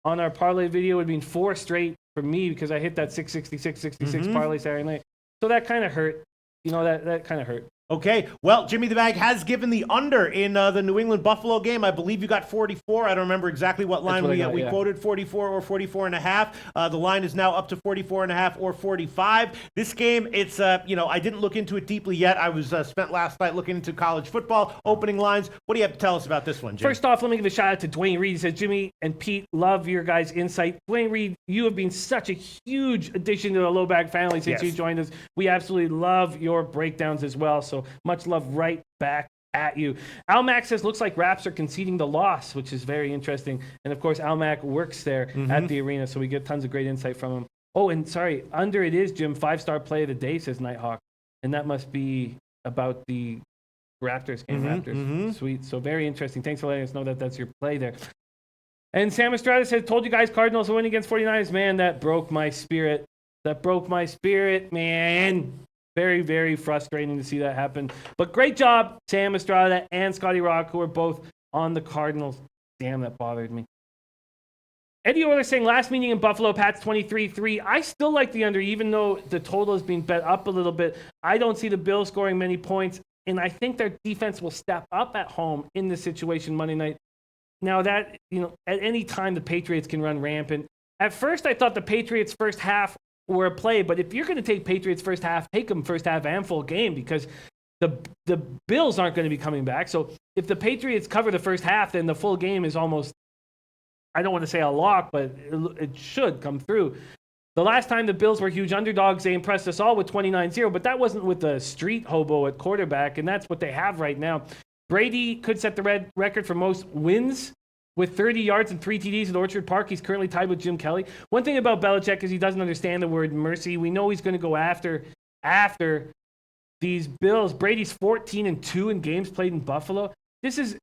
on our parlay video. It would have been 4 straight for me because I hit that 666 parlay Saturday night. So that kind of hurt. That kind of hurt. Okay, well, Jimmy the Bag has given the under in the New England Buffalo game. I believe you got 44. I don't remember exactly what line we quoted, 44 or 44 and a half. The line is now up to 44 and a half or 45. This game, it's, I didn't look into it deeply yet. I was spent last night looking into college football opening lines. What do you have to tell us about this one, Jim? First off, let me give a shout out to Dwayne Reed. He says, Jimmy and Pete, love your guys' insight. Dwayne Reed, you have been such a huge addition to the Low Bag family since you joined us. We absolutely love your breakdowns as well. So much love right back at you. Almac says, looks like Raps are conceding the loss, which is very interesting. And of course, Almac works there at the arena, so we get tons of great insight from him. Oh, and sorry, under it is, Jim, 5-star play of the day, says Nighthawk. And that must be about the Raptors game. Raptors. Sweet. So very interesting. Thanks for letting us know that that's your play there. And Sam Estrada says, told you guys Cardinals will win against 49ers. Man, that broke my spirit. Man. Very, very frustrating to see that happen. But great job, Sam Estrada and Scotty Rock, who are both on the Cardinals. Damn, that bothered me. Eddie Euler saying, last meeting in Buffalo, Pats 23-3. I still like the under, even though the total is being bet up a little bit. I don't see the Bills scoring many points, and I think their defense will step up at home in this situation Monday night. Now that, at any time the Patriots can run rampant. At first, I thought the Patriots' first half were a play, but if you're going to take Patriots first half, take them first half and full game because the Bills aren't going to be coming back. So if the Patriots cover the first half, then the full game is almost, I don't want to say a lock, but it should come through. The last time the Bills were huge underdogs, they impressed us all with 29-0, but that wasn't with the street hobo at quarterback, and that's what they have right now. Brady could set the record for most wins with 30 yards and 3 TDs at Orchard Park. He's currently tied with Jim Kelly. One thing about Belichick is he doesn't understand the word mercy. We know he's going to go after these Bills. Brady's 14-2 in games played in Buffalo. This is,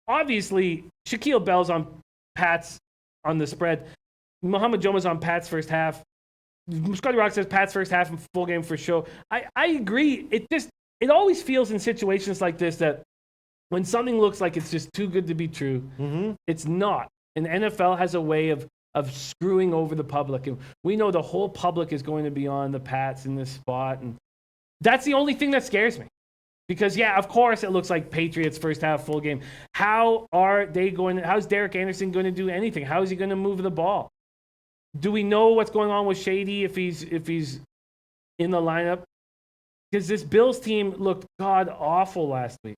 obviously, Shaquille Bell's on Pats on the spread. Muhammad Joma's on Pats first half. Scotty Rock says Pats first half and full game for show. I agree. It always feels in situations like this that when something looks like it's just too good to be true, it's not. And the NFL has a way of screwing over the public. And we know the whole public is going to be on the Pats in this spot. And that's the only thing that scares me. Because, of course, it looks like Patriots first half full game. How's Derek Anderson going to do anything? How is he going to move the ball? Do we know what's going on with Shady if he's in the lineup? Because this Bills team looked god-awful last week.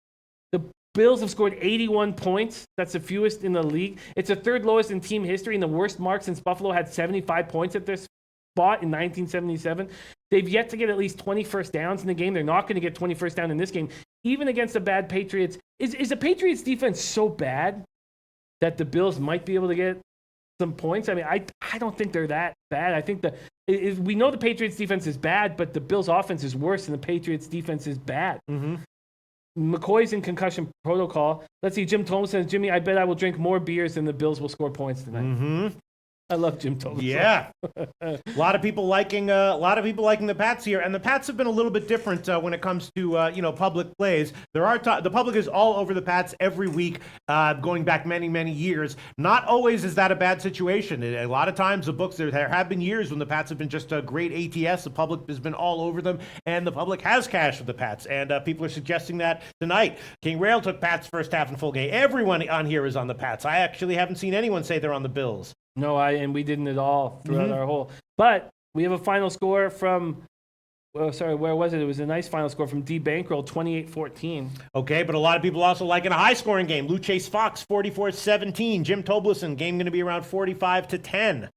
The Bills have scored 81 points. That's the fewest in the league. It's the third lowest in team history and the worst mark since Buffalo had 75 points at this spot in 1977. They've yet to get at least 20 first downs in the game. They're not going to get 20 first down in this game, even against the bad Patriots. Is the Patriots defense so bad that the Bills might be able to get some points? I don't think they're that bad. I think we know the Patriots defense is bad, but the Bills offense is worse and the Patriots defense is bad. McCoy's in concussion protocol. Let's see. Jim Thomas says, Jimmy, I bet I will drink more beers than the Bills will score points tonight. I love Jim Thomas. Yeah, a lot of people liking the Pats here, and the Pats have been a little bit different when it comes to public plays. The public is all over the Pats every week, going back many years. Not always is that a bad situation. A lot of times the books there have been years when the Pats have been just a great ATS. The public has been all over them, and the public has cashed with the Pats. And people are suggesting that tonight. King Rail took Pats first half and full game. Everyone on here is on the Pats. I actually haven't seen anyone say they're on the Bills. No, and we didn't at all throughout our whole. But we have a final score from, where was it? It was a nice final score from D Bankroll, 28-14. Okay, but a lot of people also liking a high-scoring game. Lou Chase Fox, 44-17. Jim Tobleson, game going to be around 45-10.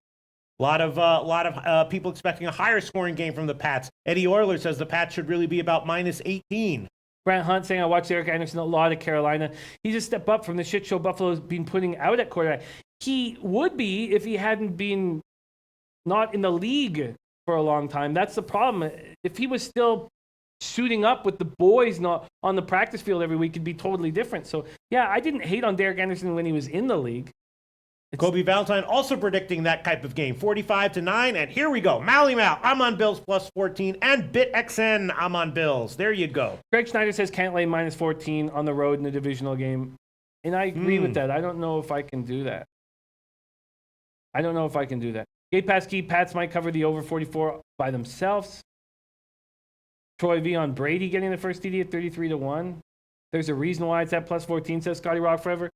A lot of people expecting a higher scoring game from the Pats. Eddie Euler says the Pats should really be about -18. Grant Hunt saying, I watched Eric Anderson a lot at Carolina. He's a step up from the shit show Buffalo's been putting out at quarterback. He would be if he hadn't been not in the league for a long time. That's the problem. If he was still shooting up with the boys not on the practice field every week, it'd be totally different. So, yeah, I didn't hate on Derek Anderson when he was in the league. Kobe Valentine also predicting that type of game, 45-9. And here we go. Mally Mal, I'm on Bills +14. And BitXN, I'm on Bills. There you go. Greg Schneider says can't lay -14 on the road in a divisional game. And I agree with that. I don't know if I can do that. Gate Pass Key, Pats might cover the over 44 by themselves. Troy V on Brady getting the first TD at 33-1. There's a reason why it's at +14, says Scotty Rock Forever.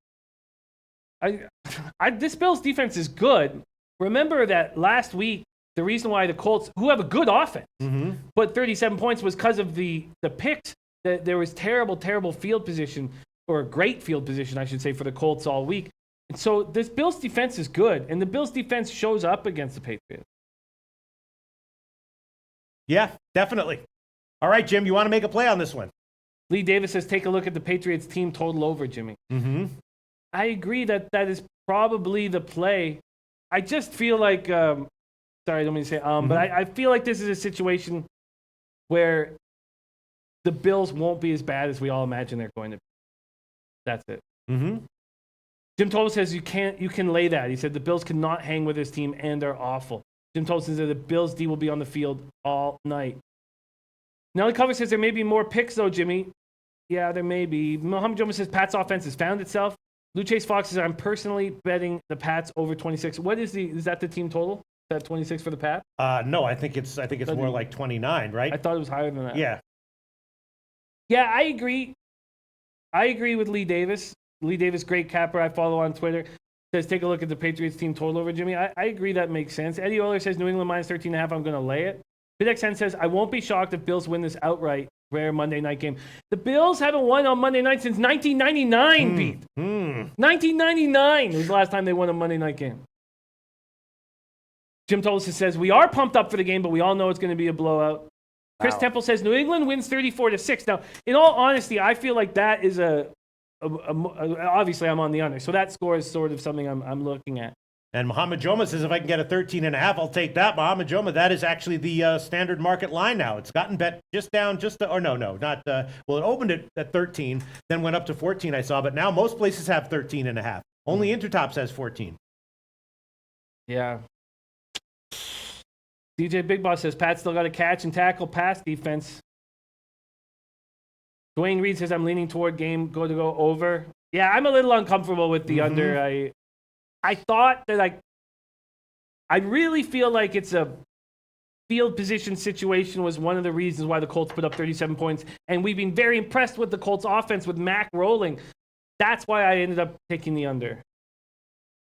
This Bills defense is good. Remember that last week, the reason why the Colts, who have a good offense, put 37 points was because of the picks. There was terrible field position, or great field position, I should say, for the Colts all week. And so this Bills defense is good, and the Bills defense shows up against the Patriots. Yeah, definitely. All right, Jim, you want to make a play on this one? Lee Davis says, take a look at the Patriots team total over, Jimmy. I agree that is probably the play. I just feel like, sorry, I don't mean to say but I feel like this is a situation where the Bills won't be as bad as we all imagine they're going to be. That's it. Jim Tolson says you can lay that. He said the Bills cannot hang with this team and they're awful. Jim Tolson said the Bills D will be on the field all night. Nelly Cover says there may be more picks though, Jimmy. Yeah, there may be. Mohammed Joma says Pat's offense has found itself. Lou Chase Fox says I'm personally betting the Pats over 26. What is that the team total? Is that 26 for the Pats? No, I think it's more like 29, right? I thought it was higher than that. Yeah. Yeah, I agree. I agree with Lee Davis. Lee Davis, great capper, I follow on Twitter, says take a look at the Patriots team total over, Jimmy. I agree that makes sense. Eddie Euler says New England -13.5. I'm going to lay it. BitXN says I won't be shocked if Bills win this outright. Rare Monday night game. The Bills haven't won on Monday night since 1999, Pete. 1999 was the last time they won a Monday night game. Jim Tolson says we are pumped up for the game, but we all know it's going to be a blowout. Chris Temple says New England wins 34-6. Now, in all honesty, I feel like that is obviously I'm on the under, so that score is sort of something I'm looking at. And Mohammed Joma says if I can get a 13.5, I'll take that. Mohammed Joma, that is actually the standard market line now. It's gotten bet it opened it at 13, then went up to 14, I saw, but now most places have 13.5. Only Intertops has 14. Yeah. DJ Big Boss says Pat still got a catch and tackle pass defense. Dwayne Reed says I'm leaning toward game go over. Yeah, I'm a little uncomfortable with the under. I thought that I really feel like it's a field position situation was one of the reasons why the Colts put up 37 points. And we've been very impressed with the Colts offense with Mac rolling. That's why I ended up taking the under.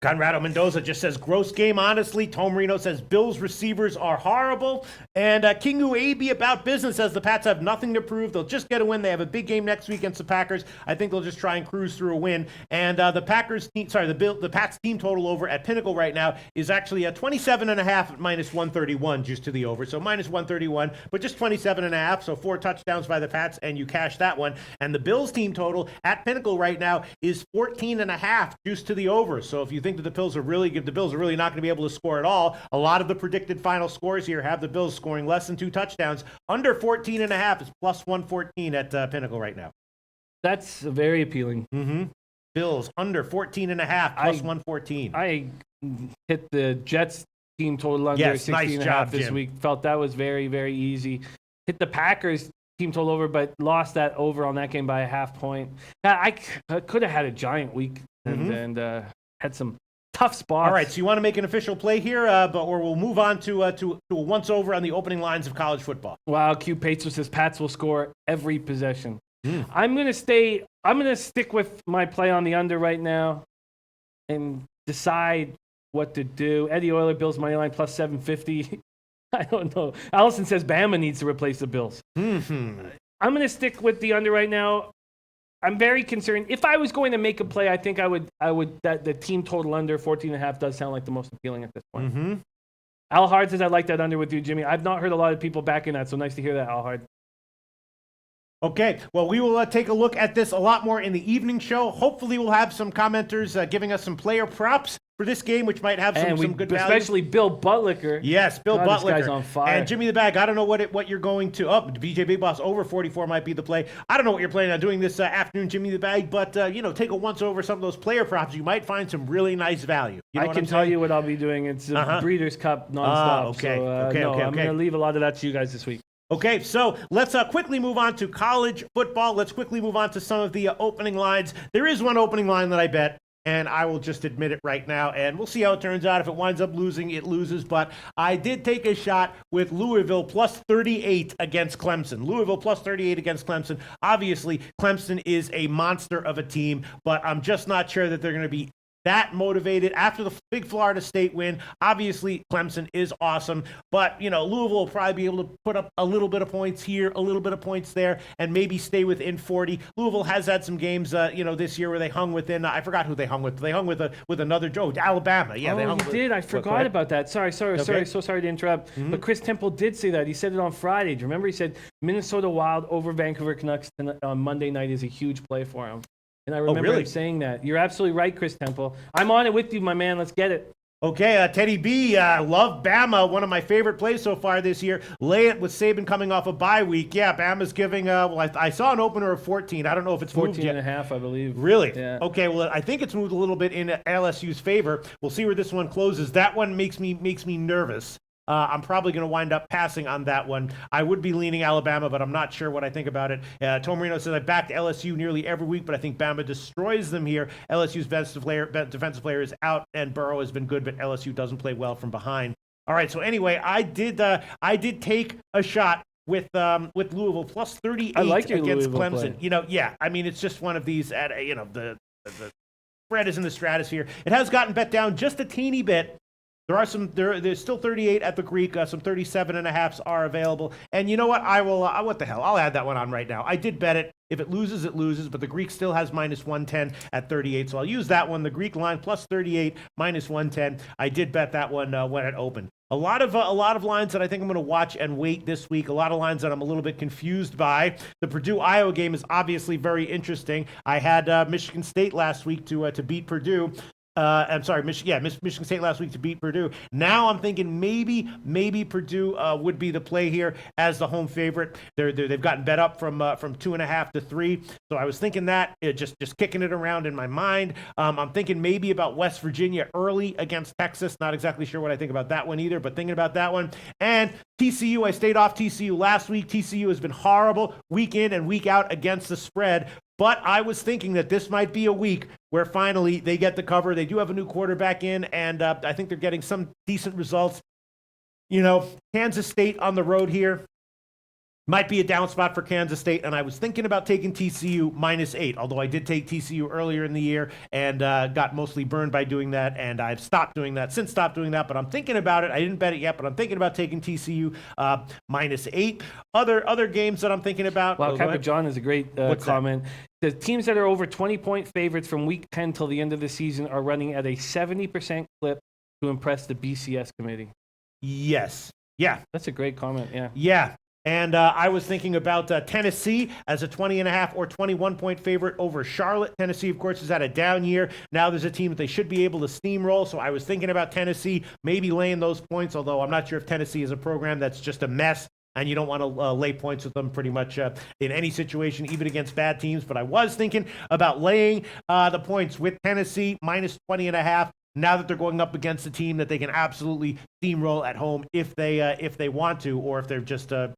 Conrado Mendoza just says, gross game, honestly. Tom Reno says, Bills receivers are horrible. And Kingu AB about business says the Pats have nothing to prove. They'll just get a win. They have a big game next week against the Packers. I think they'll just try and cruise through a win. And the Pats team total over at Pinnacle right now is actually 27.5 at -131 just to the over. So -131, but just 27.5. So 4 touchdowns by the Pats, and you cash that one. And the Bills team total at Pinnacle right now is 14.5 just to the over. So if you think that the Bills are really not going to be able to score at all, a lot of the predicted final scores here have the Bills scoring less than 2 touchdowns. Under 14.5 is +114 at Pinnacle right now. That's very appealing. Bills under 14.5 +114. I hit the Jets team total under 16.5 this week. Felt that was very, very easy. Hit the Packers team total over, but lost that over on that game by a half point. I could have had a giant week and had some tough spots. All right, so you want to make an official play here, or we'll move on to a once over on the opening lines of college football. Wow, Q Pates says Pats will score every possession. I'm gonna stick with my play on the under right now and decide what to do. Eddie Euler, Bills money line +750. I don't know. Allison says Bama needs to replace the Bills. I'm gonna stick with the under right now. I'm very concerned. If I was going to make a play, I think I would that the team total under 14.5 does sound like the most appealing at this point. Al Hard says I like that under with you, Jimmy. I've not heard a lot of people backing that, so nice to hear that, Al Hard. Okay, well, we will take a look at this a lot more in the evening show. Hopefully, we'll have some commenters giving us some player props for this game, which might have some good value. Especially Bill Buttlicker. Yes, Bill Buttlicker. This guy's on fire. And Jimmy the Bag, I don't know what you're going to. Oh, BJ Big Boss over 44 might be the play. I don't know what you're planning on doing this afternoon, Jimmy the Bag, but take a once over some of those player props. You might find some really nice value. I can tell you what I'll be doing. It's a Breeders' Cup nonstop. Okay. So, I'm going to leave a lot of that to you guys this week. Okay, so let's quickly move on to college football. Let's quickly move on to some of the opening lines. There is one opening line that I bet, and I will just admit it right now, and we'll see how it turns out. If it winds up losing, it loses, but I did take a shot with Louisville plus 38 against Clemson. Louisville plus 38 against Clemson. Obviously, Clemson is a monster of a team, but I'm just not sure that they're going to be that motivated after the big Florida State win. Obviously, Clemson is awesome, but Louisville will probably be able to put up a little bit of points here, a little bit of points there, and maybe stay within 40. Louisville has had some games, this year where they hung within. I forgot who they hung with. They hung with another Alabama. Yeah, they hung you did. I forgot about that. Sorry. Okay. So sorry to interrupt. But Chris Temple did say that. He said it on Friday. Do you remember? He said Minnesota Wild over Vancouver Canucks on Monday night is a huge play for him. And I remember him saying that. You're absolutely right, Chris Temple. I'm on it with you, my man. Let's get it. Okay, Teddy B, love Bama. One of my favorite plays so far this year. Lay it with Saban coming off a bye week. Yeah, Bama's giving, I saw an opener of 14. I don't know if it's 14 and a half, I believe. Really? Yeah. Okay, well, I think it's moved a little bit in LSU's favor. We'll see where this one closes. That one makes me nervous. I'm probably going to wind up passing on that one. I would be leaning Alabama, but I'm not sure what I think about it. Tom Marino says, I've backed LSU nearly every week, but I think Bama destroys them here. LSU's defensive player is out, and Burrow has been good, but LSU doesn't play well from behind. All right, so anyway, I did take a shot with Louisville plus 38 against Louisville Clemson. Play. I mean, it's just one of these, the spread is in the stratosphere. It has gotten bet down just a teeny bit. There's still 38 at the Greek. Some 37.5s are available. And you know what? I will. What the hell? I'll add that one on right now. I did bet it. If it loses, it loses. But the Greek still has minus 110 at 38. So I'll use that one. The Greek line plus 38 minus 110. I did bet that one when it opened. A lot of lines that I think I'm going to watch and wait this week. A lot of lines that I'm a little bit confused by. The Purdue-Iowa game is obviously very interesting. I had Michigan State last week to beat Purdue. I'm sorry, Michigan State last week to beat Purdue. Now I'm thinking maybe Purdue would be the play here as the home favorite. They've gotten bet up from 2.5 to 3. So I was thinking that, just kicking it around in my mind. I'm thinking maybe about West Virginia early against Texas. Not exactly sure what I think about that one either, but thinking about that one. And TCU, I stayed off TCU last week. TCU has been horrible week in and week out against the spread. But I was thinking that this might be a week where finally they get the cover. They do have a new quarterback in, and I think they're getting some decent results. Kansas State on the road here might be a down spot for Kansas State, and I was thinking about taking TCU minus 8, although I did take TCU earlier in the year and got mostly burned by doing that, and I've stopped doing that, but I'm thinking about it. I didn't bet it yet, but I'm thinking about taking TCU minus 8. Other games that I'm thinking about. Wow, Kappa John is a great comment. The teams that are over 20-point favorites from week 10 till the end of the season are running at a 70% clip to impress the BCS committee. Yes. Yeah. That's a great comment, yeah. Yeah. And I was thinking about Tennessee as a 20.5 or 21-point favorite over Charlotte. Tennessee, of course, is at a down year. Now there's a team that they should be able to steamroll. So I was thinking about Tennessee maybe laying those points, although I'm not sure if Tennessee is a program that's just a mess. And you don't want to lay points with them pretty much in any situation, even against bad teams. But I was thinking about laying the points with Tennessee minus 20.5. Now that they're going up against a team that they can absolutely steamroll at home if they want to, or if they're just a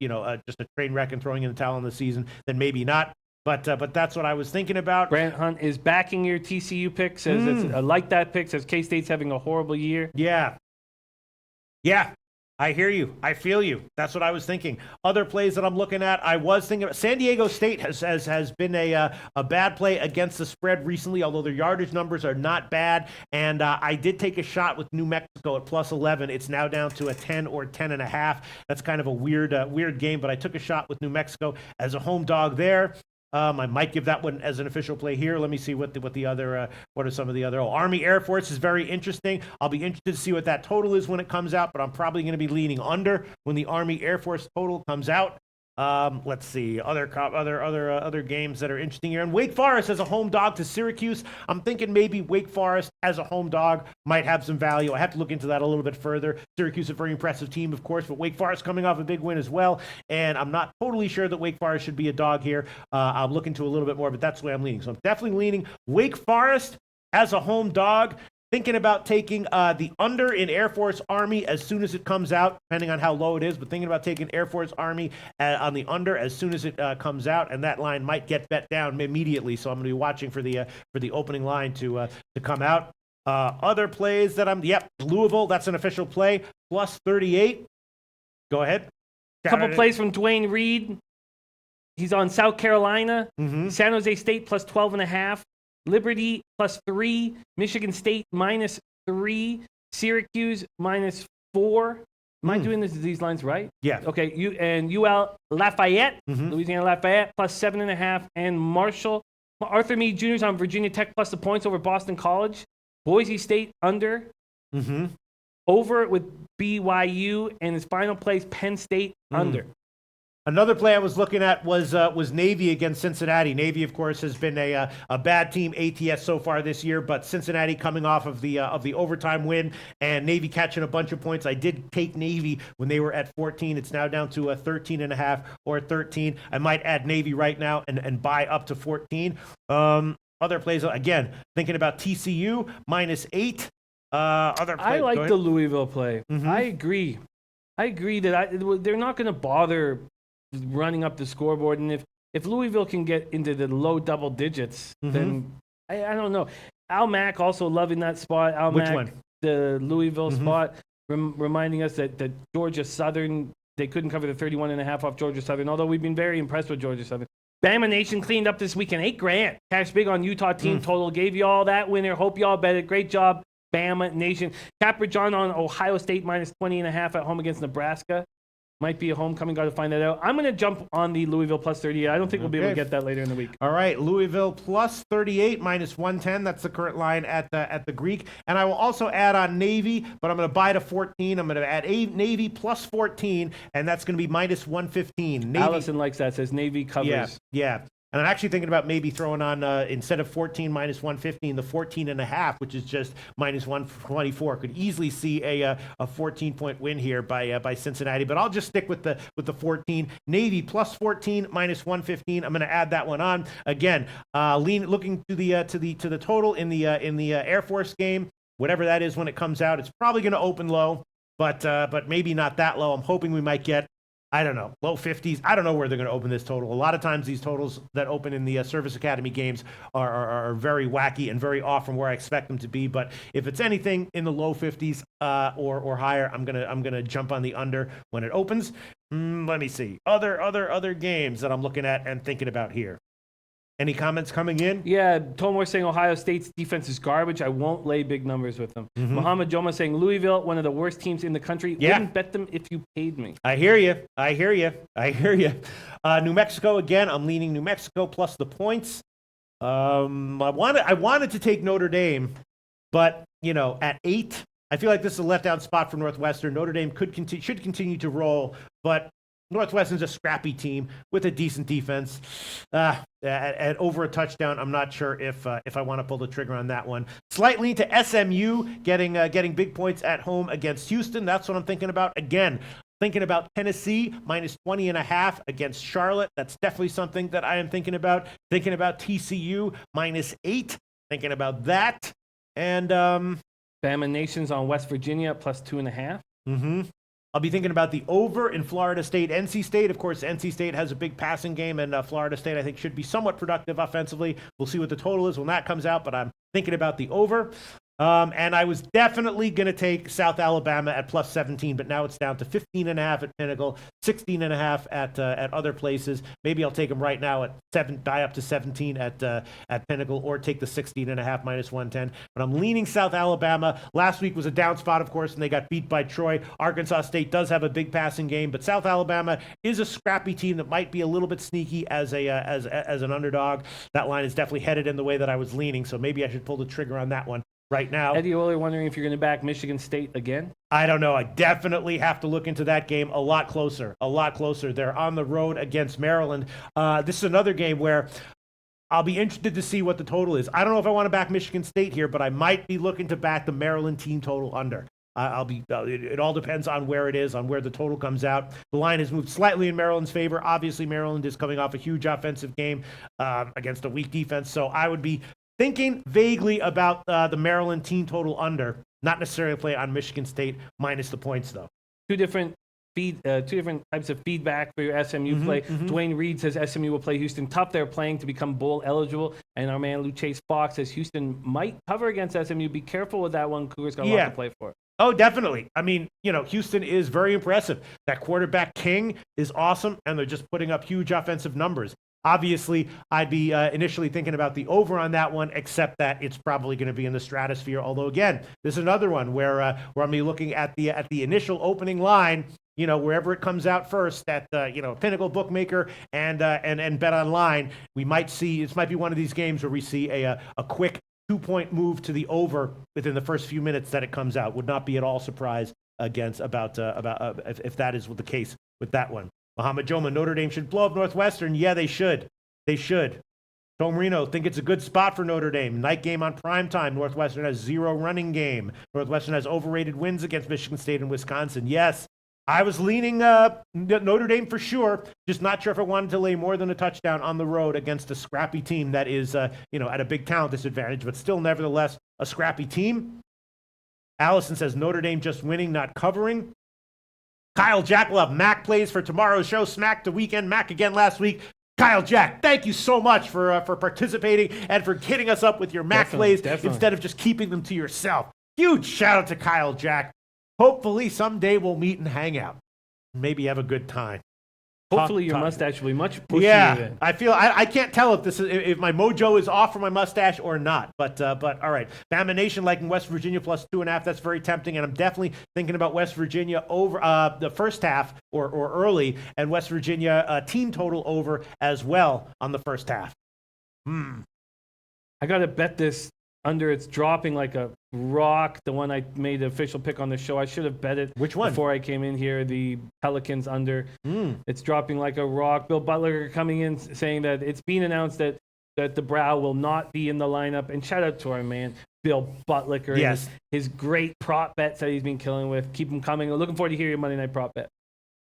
train wreck and throwing in the towel in the season, then maybe not. But that's what I was thinking about. Grant Hunt is backing your TCU pick. Says I like that pick. Says K-State's having a horrible year. Yeah. I hear you. I feel you. That's what I was thinking. Other plays that I'm looking at, I was thinking about San Diego State has been a bad play against the spread recently, although their yardage numbers are not bad. And I did take a shot with New Mexico at plus 11. It's now down to a 10 or 10.5. That's kind of a weird game, but I took a shot with New Mexico as a home dog there. I might give that one as an official play here. Let me see what the other what are some of the other. Army Air Force is very interesting. I'll be interested to see what that total is when it comes out, but I'm probably going to be leaning under when the Army Air Force total comes out. Let's see other games that are interesting here. And Wake Forest as a home dog to Syracuse. I'm thinking maybe Wake Forest as a home dog might have some value. I have to look into that a little bit further. Syracuse is a very impressive team, of course, but Wake Forest coming off a big win as well. And I'm not totally sure that Wake Forest should be a dog here. I'll look into a little bit more, but that's the way I'm leaning. So I'm definitely leaning Wake Forest as a home dog. Thinking about taking the under in Air Force Army as soon as it comes out, depending on how low it is, but thinking about taking Air Force Army on the under as soon as it comes out, and that line might get bet down immediately, so I'm going to be watching for the opening line to come out. Other plays that Louisville, that's an official play, plus 38. Go ahead. Couple plays from Dwayne Reed. He's on South Carolina. San Jose State plus 12.5. Liberty plus 3, Michigan State minus 3, Syracuse minus 4. Am I doing these lines right? Yeah. Okay. UL Lafayette, Louisiana Lafayette plus 7.5, and Marshall Arthur Meade Jr.'s on Virginia Tech plus the points over Boston College. Boise State under. Over with BYU, and his final place Penn State under. Another play I was looking at was Navy against Cincinnati. Navy, of course, has been a bad team ATS so far this year, but Cincinnati coming off of the overtime win and Navy catching a bunch of points. I did take Navy when they were at 14. It's now down to 13.5 or 13. I might add Navy right now and buy up to 14. Other plays, again, thinking about TCU minus 8. I like the Louisville play. I agree that they're not going to bother running up the scoreboard, and if Louisville can get into the low double digits, then I don't know. Al Mack also loving that spot. Which one? The Louisville spot, reminding us that Georgia Southern, they couldn't cover the 31.5 off Georgia Southern, although we've been very impressed with Georgia Southern. Bama Nation cleaned up this weekend. $8,000 cash big on Utah team total. Gave you all that winner. Hope you all bet it. Great job, Bama Nation. Capper John on Ohio State minus 20.5 at home against Nebraska. Might be a homecoming. Got to find that out. I'm going to jump on the Louisville plus 38. I don't think we'll be able to get that later in the week. All right, Louisville plus 38 minus 110. That's the current line at the Greek. And I will also add on Navy, but I'm going to buy to 14. I'm going to add Navy plus 14, and that's going to be minus 115. Navy, Allison likes that. Says Navy covers. Yeah. And I'm actually thinking about maybe throwing on, instead of 14 minus 115, the 14.5, which is just minus 124. Could easily see a 14-point win here by Cincinnati, but I'll just stick with the 14. Navy plus 14 minus 115. I'm going to add that one on again. Looking to the total in the Air Force game, whatever that is when it comes out. It's probably going to open low, but maybe not that low. I'm hoping we might get, I don't know, low 50s. I don't know where they're going to open this total. A lot of times these totals that open in the Service Academy games are very wacky and very off from where I expect them to be. But if it's anything in the low 50s or higher, I'm gonna jump on the under when it opens. Let me see. Other games that I'm looking at and thinking about here. Any comments coming in? Yeah, Tomor saying Ohio State's defense is garbage. I won't lay big numbers with them. Muhammad Joma saying Louisville, one of the worst teams in the country. Yeah. Wouldn't bet them if you paid me. I hear you. New Mexico again. I'm leaning New Mexico plus the points. I wanted to take Notre Dame, but at 8, I feel like this is a letdown spot for Northwestern. Notre Dame should continue to roll, but Northwestern's a scrappy team with a decent defense. At over a touchdown, I'm not sure if I want to pull the trigger on that one. Slight lean to SMU getting big points at home against Houston. That's what I'm thinking about. Again, thinking about Tennessee minus 20.5 against Charlotte. That's definitely something that I am thinking about. Thinking about TCU minus 8. Thinking about that. And Bama Nation's on West Virginia plus 2.5. I'll be thinking about the over in Florida State, NC State. Of course, NC State has a big passing game, and Florida State, I think, should be somewhat productive offensively. We'll see what the total is when that comes out, but I'm thinking about the over. And I was definitely going to take South Alabama at plus 17, but now it's down to 15.5 at Pinnacle, 16.5 at other places. Maybe I'll take them right now at buy up to 17 at Pinnacle, or take the 16.5 minus 110. But I'm leaning South Alabama. Last week was a down spot, of course, and they got beat by Troy. Arkansas State does have a big passing game, but South Alabama is a scrappy team that might be a little bit sneaky as an underdog. That line is definitely headed in the way that I was leaning, so maybe I should pull the trigger on that one right now. Eddie Oler wondering if you're going to back Michigan State again? I don't know. I definitely have to look into that game a lot closer. They're on the road against Maryland. This is another game where I'll be interested to see what the total is. I don't know if I want to back Michigan State here, but I might be looking to back the Maryland team total under. It all depends on where it is, on where the total comes out. The line has moved slightly in Maryland's favor. Obviously, Maryland is coming off a huge offensive game against a weak defense, so I would be thinking vaguely about the Maryland team total under, not necessarily play on Michigan State minus the points, though. Two different types of feedback for your SMU play. Dwayne Reed says SMU will play Houston tough. They're playing to become bowl eligible. And our man Lou Chase Fox says Houston might cover against SMU. Be careful with that one. Cougars got a lot to play for. Oh, definitely. I mean, Houston is very impressive. That quarterback King is awesome, and they're just putting up huge offensive numbers. Obviously, I'd be initially thinking about the over on that one, except that it's probably going to be in the stratosphere. Although, again, this is another one where I'm going to be looking at the initial opening line, wherever it comes out first at Pinnacle Bookmaker and Bet Online. We might see, this might be one of these games where we see a quick 2-point move to the over within the first few minutes that it comes out. Would not be at all surprised about if that is the case with that one. Muhammad Joma, Notre Dame should blow up Northwestern. Yeah, they should. Tom Marino, think it's a good spot for Notre Dame. Night game on primetime. Northwestern has 0 running game. Northwestern has overrated wins against Michigan State and Wisconsin. Yes, I was leaning Notre Dame for sure. Just not sure if I wanted to lay more than a touchdown on the road against a scrappy team that is, at a big talent disadvantage, but still nevertheless a scrappy team. Allison says Notre Dame just winning, not covering. Kyle Jack will have Mac plays for tomorrow's show. Smack the weekend. Mac again last week. Kyle Jack, thank you so much for participating and for hitting us up with your Mac plays instead of just keeping them to yourself. Huge shout out to Kyle Jack. Hopefully someday we'll meet and hang out. Maybe have a good time. Hopefully your mustache will be much pushier. Yeah, I feel I can't tell if my mojo is off for my mustache or not. But all right, Bama Nation liking West Virginia plus 2.5. That's very tempting, and I'm definitely thinking about West Virginia over the first half or early, and West Virginia team total over as well on the first half. I got to bet this under. It's dropping like a rock. The one I made the official pick on the show. I should have bet it. Which one? Before I came in here, the Pelicans under. It's dropping like a rock. Bill Butler coming in saying that it's been announced that the Brow will not be in the lineup. And shout out to our man, Bill Butler. Yes. His great prop bets that he's been killing with. Keep them coming. Looking forward to hear your Monday night prop bet.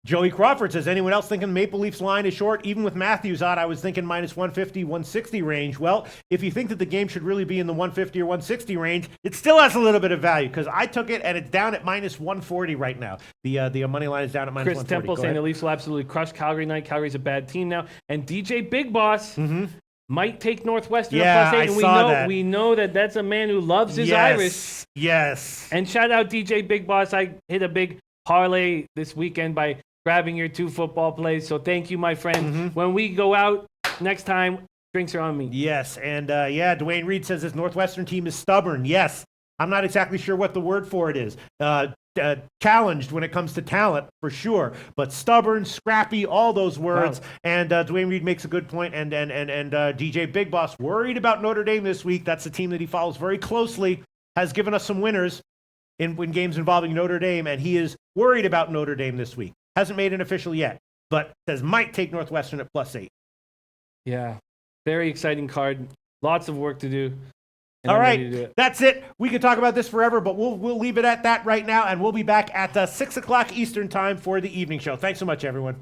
Joey Crawford says, anyone else thinking Maple Leafs line is short? Even with Matthews out, I was thinking minus 150, 160 range. Well, if you think that the game should really be in the 150 or 160 range, it still has a little bit of value because I took it and it's down at minus 140 right now. The money line is down at minus 140. Chris Temple saying the Leafs will absolutely crush Calgary tonight. Calgary's a bad team now. And DJ Big Boss might take Northwestern plus 8. And we know that that's a man who loves his Irish. Yes. And shout out DJ Big Boss. I hit a big parlay this weekend by grabbing your 2 football plays. So thank you, my friend. When we go out next time, drinks are on me. Yes. And Dwayne Reed says this Northwestern team is stubborn. Yes. I'm not exactly sure what the word for it is. Challenged when it comes to talent, for sure. But stubborn, scrappy, all those words. Wow. And Dwayne Reed makes a good point. And DJ Big Boss worried about Notre Dame this week. That's a team that he follows very closely. Has given us some winners in games involving Notre Dame. And he is worried about Notre Dame this week. Hasn't made it official yet, but says might take Northwestern at plus 8. Yeah, very exciting card. Lots of work to do. All right, that's it. We could talk about this forever, but we'll leave it at that right now, and we'll be back at 6 o'clock Eastern time for the evening show. Thanks so much, everyone.